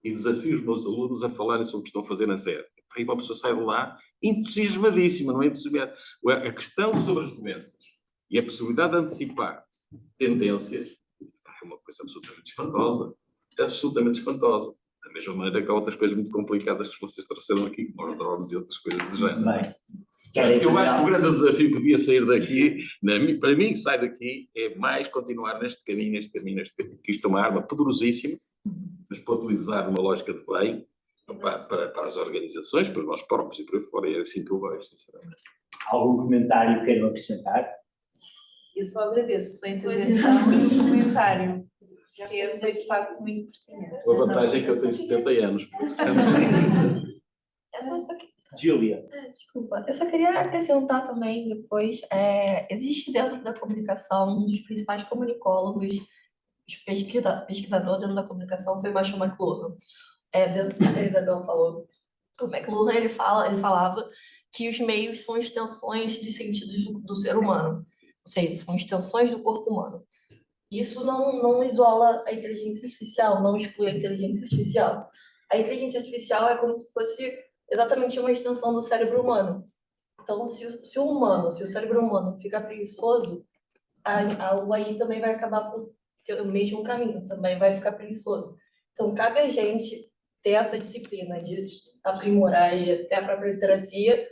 e desafio os meus alunos a falarem sobre o que estão a fazer na série. Aí uma pessoa sai de lá entusiasmadíssima, não é entusiasmada. A questão sobre as doenças e a possibilidade de antecipar tendências é uma coisa absolutamente espantosa. Absolutamente espantosa. Da mesma maneira que há outras coisas muito complicadas que vocês trouxeram aqui, como os drones e outras coisas do género. Bem, Eu acho que o grande desafio que devia sair daqui, para mim que sai daqui, é mais continuar neste caminho, que isto é uma arma poderosíssima, mas para utilizar uma lógica de bem, para as organizações, para nós próprios e por aí fora, é assim que eu vejo, sinceramente. Algum comentário que queiram acrescentar? Eu só agradeço a intervenção e o comentário, que foi de facto muito pertinente. A vantagem é que eu tenho 70 anos. Júlia. Desculpa, eu só queria acrescentar também depois, existe dentro da comunicação um dos principais comunicólogos, pesquisador dentro da comunicação foi Marshall McLuhan. Dentro do que a Isabel falou, o McLuhan ele falava que os meios são extensões dos sentidos do ser humano, ou seja, são extensões do corpo humano. Isso não isola a inteligência artificial, não exclui a inteligência artificial. A inteligência artificial é como se fosse exatamente uma extensão do cérebro humano. Então, se o cérebro humano fica preguiçoso, a AI também vai acabar por o mesmo caminho, também vai ficar preguiçoso. Então, cabe a gente ter essa disciplina de aprimorar e até a própria literacia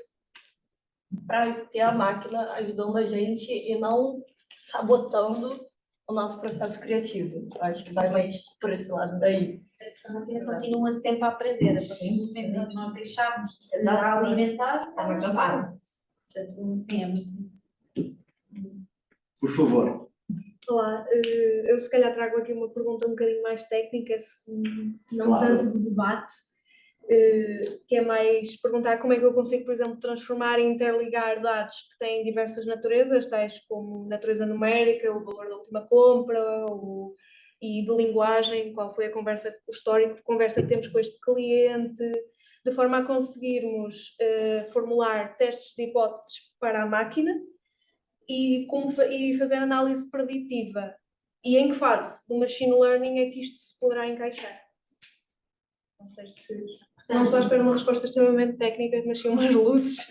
para ter a máquina ajudando a gente e não sabotando o nosso processo criativo. Eu acho que vai mais por esse lado daí. A máquina continua sempre a aprender, a partir do momento que nós deixarmos de alimentar, ela já para. Portanto, sim, é muito isso. Por favor. Olá, eu se calhar trago aqui uma pergunta um bocadinho mais técnica, não Claro. tanto de debate, que é mais perguntar como é que eu consigo, por exemplo, transformar e interligar dados que têm diversas naturezas, tais como natureza numérica, o valor da última compra, e de linguagem, qual foi o histórico de conversa que temos com este cliente, de forma a conseguirmos formular testes de hipóteses para a máquina, e fazer análise preditiva. E em que fase do machine learning é que isto se poderá encaixar? Não sei se... Não estou à espera de uma resposta extremamente técnica, mas sim umas luzes.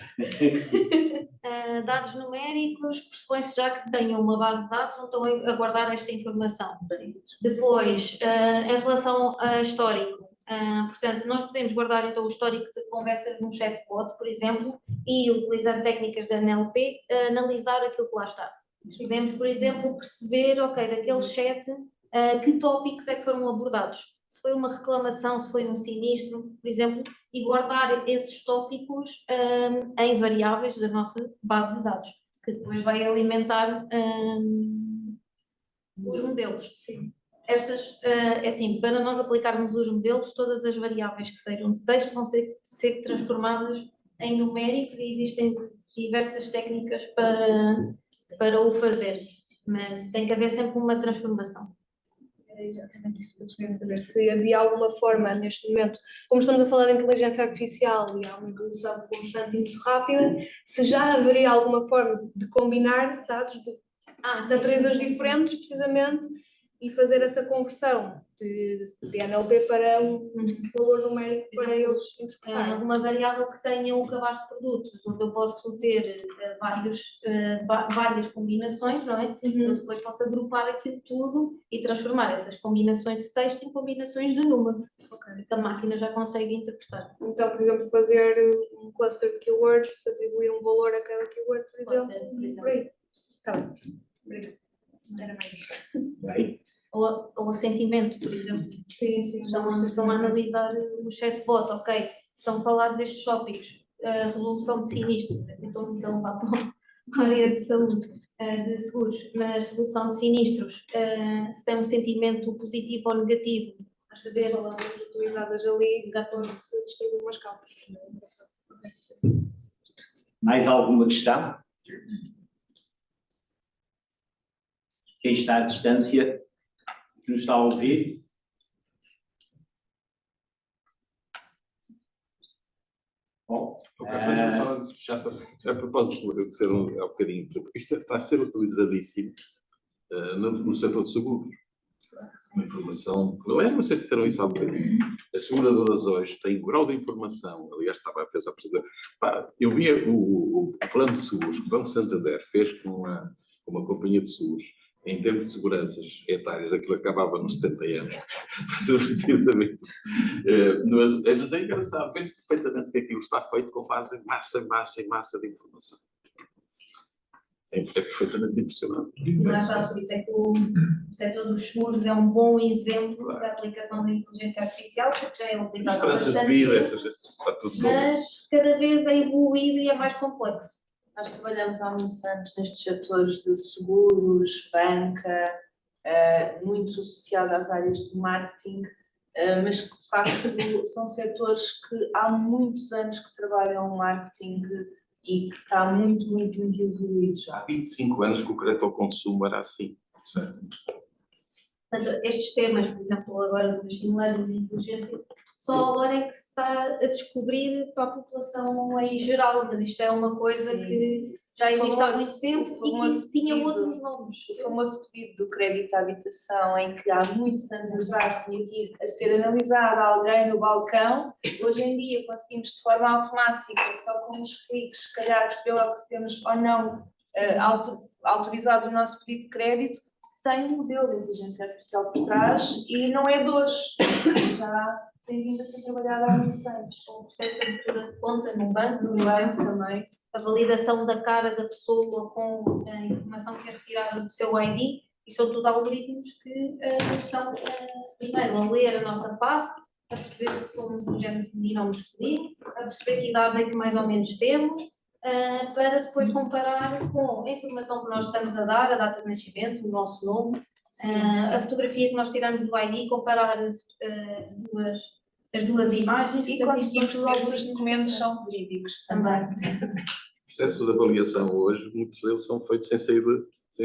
Dados numéricos, pressupõe-se já que tenham uma base de dados onde estão a guardar esta informação. Depois, em relação a histórico, portanto, nós podemos guardar então o histórico de conversas num chatbot, por exemplo, e utilizando técnicas da NLP, analisar aquilo que lá está. Podemos, por exemplo, perceber, ok, daquele chat, que tópicos é que foram abordados. Se foi uma reclamação, se foi um sinistro, por exemplo, e guardar esses tópicos em variáveis da nossa base de dados, que depois vai alimentar os modelos. Sim. Estas, assim, para nós aplicarmos os modelos, todas as variáveis que sejam de texto vão ser transformadas em numéricos e existem diversas técnicas para o fazer, mas tem que haver sempre uma transformação. É exatamente isso que eu gostaria de saber, se havia alguma forma neste momento, como estamos a falar de inteligência artificial e há uma evolução constante e muito rápida, se já haveria alguma forma de combinar dados de naturezas diferentes, precisamente, e fazer essa conversão de NLP para um valor numérico para eles interpretarem. Uma variável que tenha um cabaz de produtos, onde eu posso ter várias combinações, não é? Eu depois posso agrupar aquilo tudo e transformar essas combinações de texto em combinações de números. Que a máquina já consegue interpretar. Então, por exemplo, fazer um cluster de keywords, atribuir um valor a cada keyword, por exemplo. Pode ser, por exemplo. Por aí. Está bem. Obrigada. Era mais isto. Bem. Ou o sentimento, por exemplo. Sim, sim. Estão a analisar o chatbot, ok, são falados estes tópicos, a resolução de sinistros, então vá para a área de saúde, de seguros, mas resolução de sinistros, se tem um sentimento positivo ou negativo, a saber se... Palavras utilizadas ali, se distribuem umas calças. Mais alguma questão? Quem está à distância, que nos está a ouvir? Bom, Mas só antes de fechar, a propósito de ser um bocadinho, porque isto está a ser utilizadíssimo no setor de seguros. Uma informação, não é, não sei se disseram isso há um bocadinho. As seguradoras hoje têm um grau de informação, aliás, estava a fazer a apresentação. Eu vi o plano de seguros que o Banco Santander fez com uma companhia de seguros, em termos de seguranças etárias, aquilo acabava nos 70 anos, precisamente. Mas é engraçado, penso perfeitamente que aquilo está feito com base em massa de informação. É perfeitamente impressionante. Mas por isso é que o setor dos seguros é um bom exemplo da aplicação da inteligência artificial, porque já é utilizado há Esperanças de bastante vida, tempo, está tudo mas cada vez é evoluído e é mais complexo. Nós trabalhamos há muitos anos nestes setores de seguros, banca, muito associado às áreas de marketing, mas que de facto são setores que há muitos anos que trabalham marketing e que está muito evoluído já. Há 25 anos que o crédito ao consumo era assim. Certo? Portanto, estes temas, por exemplo, agora do machine learning e inteligência, só agora é que se está a descobrir para a população em geral, mas isto é uma coisa que já existe há muito tempo e que tinha outros nomes. O famoso pedido do crédito à habitação, em que há muitos anos atrás tinha que ir a ser analisado alguém no balcão, hoje em dia conseguimos de forma automática, só com uns cliques, se calhar perceber logo se temos ou não autorizado o nosso pedido de crédito. Tem um modelo de inteligência artificial por trás e não é de hoje, já tem vindo a ser trabalhado há muitos anos. O processo de abertura de conta num banco, por exemplo, também. a validação da cara da pessoa com a informação que é retirada do seu ID, e são tudo algoritmos que estão primeiro a ler a nossa face, a perceber se somos do género feminino ou masculino, a perceber que idade é que mais ou menos temos, para depois comparar com a informação que nós estamos a dar, a data de nascimento, o nosso nome, a fotografia que nós tiramos do ID, comparar as duas imagens E conseguimos perceber se os documentos são verídicos também. Os processos de avaliação hoje, muitos deles são feitos sem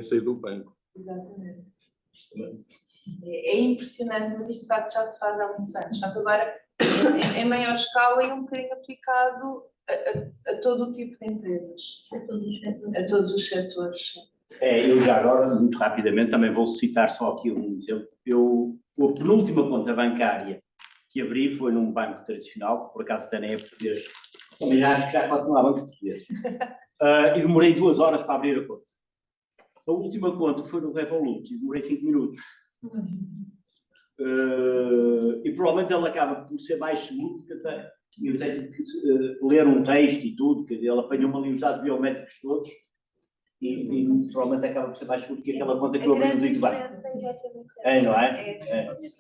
sair do banco. Exatamente. É impressionante, mas isto de facto já se faz há muitos anos, só que agora em maior escala e um bocadinho aplicado a todo o tipo de empresas. A todos os setores. Eu já agora, muito rapidamente, também vou citar só aqui um exemplo. A penúltima conta bancária que abri foi num banco tradicional, que por acaso até nem é português, também acho que já quase não há bancos portugueses. E demorei 2 horas para abrir a conta. A última conta foi no Revolut e demorei 5 minutos. E provavelmente ele acaba por ser mais seguro, porque até eu tenho que ler um texto e tudo, que ele apanhou-me ali os dados biométricos todos e provavelmente acaba por ser mais seguro que aquela conta que eu abri no dito banco. Não é?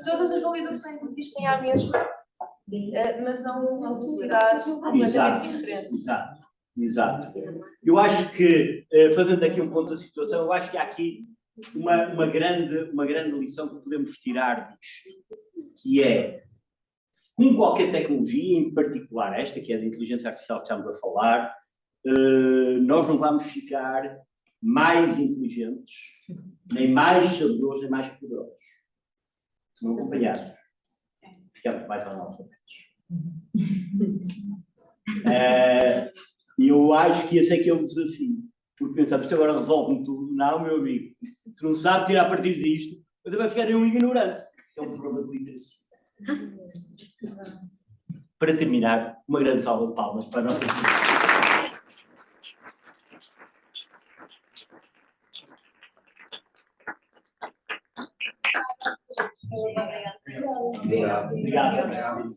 Todas as validações existem à mesma, mas a uma velocidade completamente diferente. Exato. Eu acho que, fazendo aqui um ponto da situação, eu acho que há aqui uma grande lição que podemos tirar disto, que é, com qualquer tecnologia, em particular esta, que é da inteligência artificial que estamos a falar, nós não vamos ficar mais inteligentes, nem mais sabedores, nem mais poderosos. Se não acompanhados, ficamos mais analfabetos. E eu acho que esse é que é o desafio. Porque pensamos, isto agora resolve-me tudo. Não, meu amigo. Se não sabe tirar partido disto, eu também ficarei um ignorante. É um problema de literacia. Para terminar, uma grande salva de palmas para nós. Obrigado.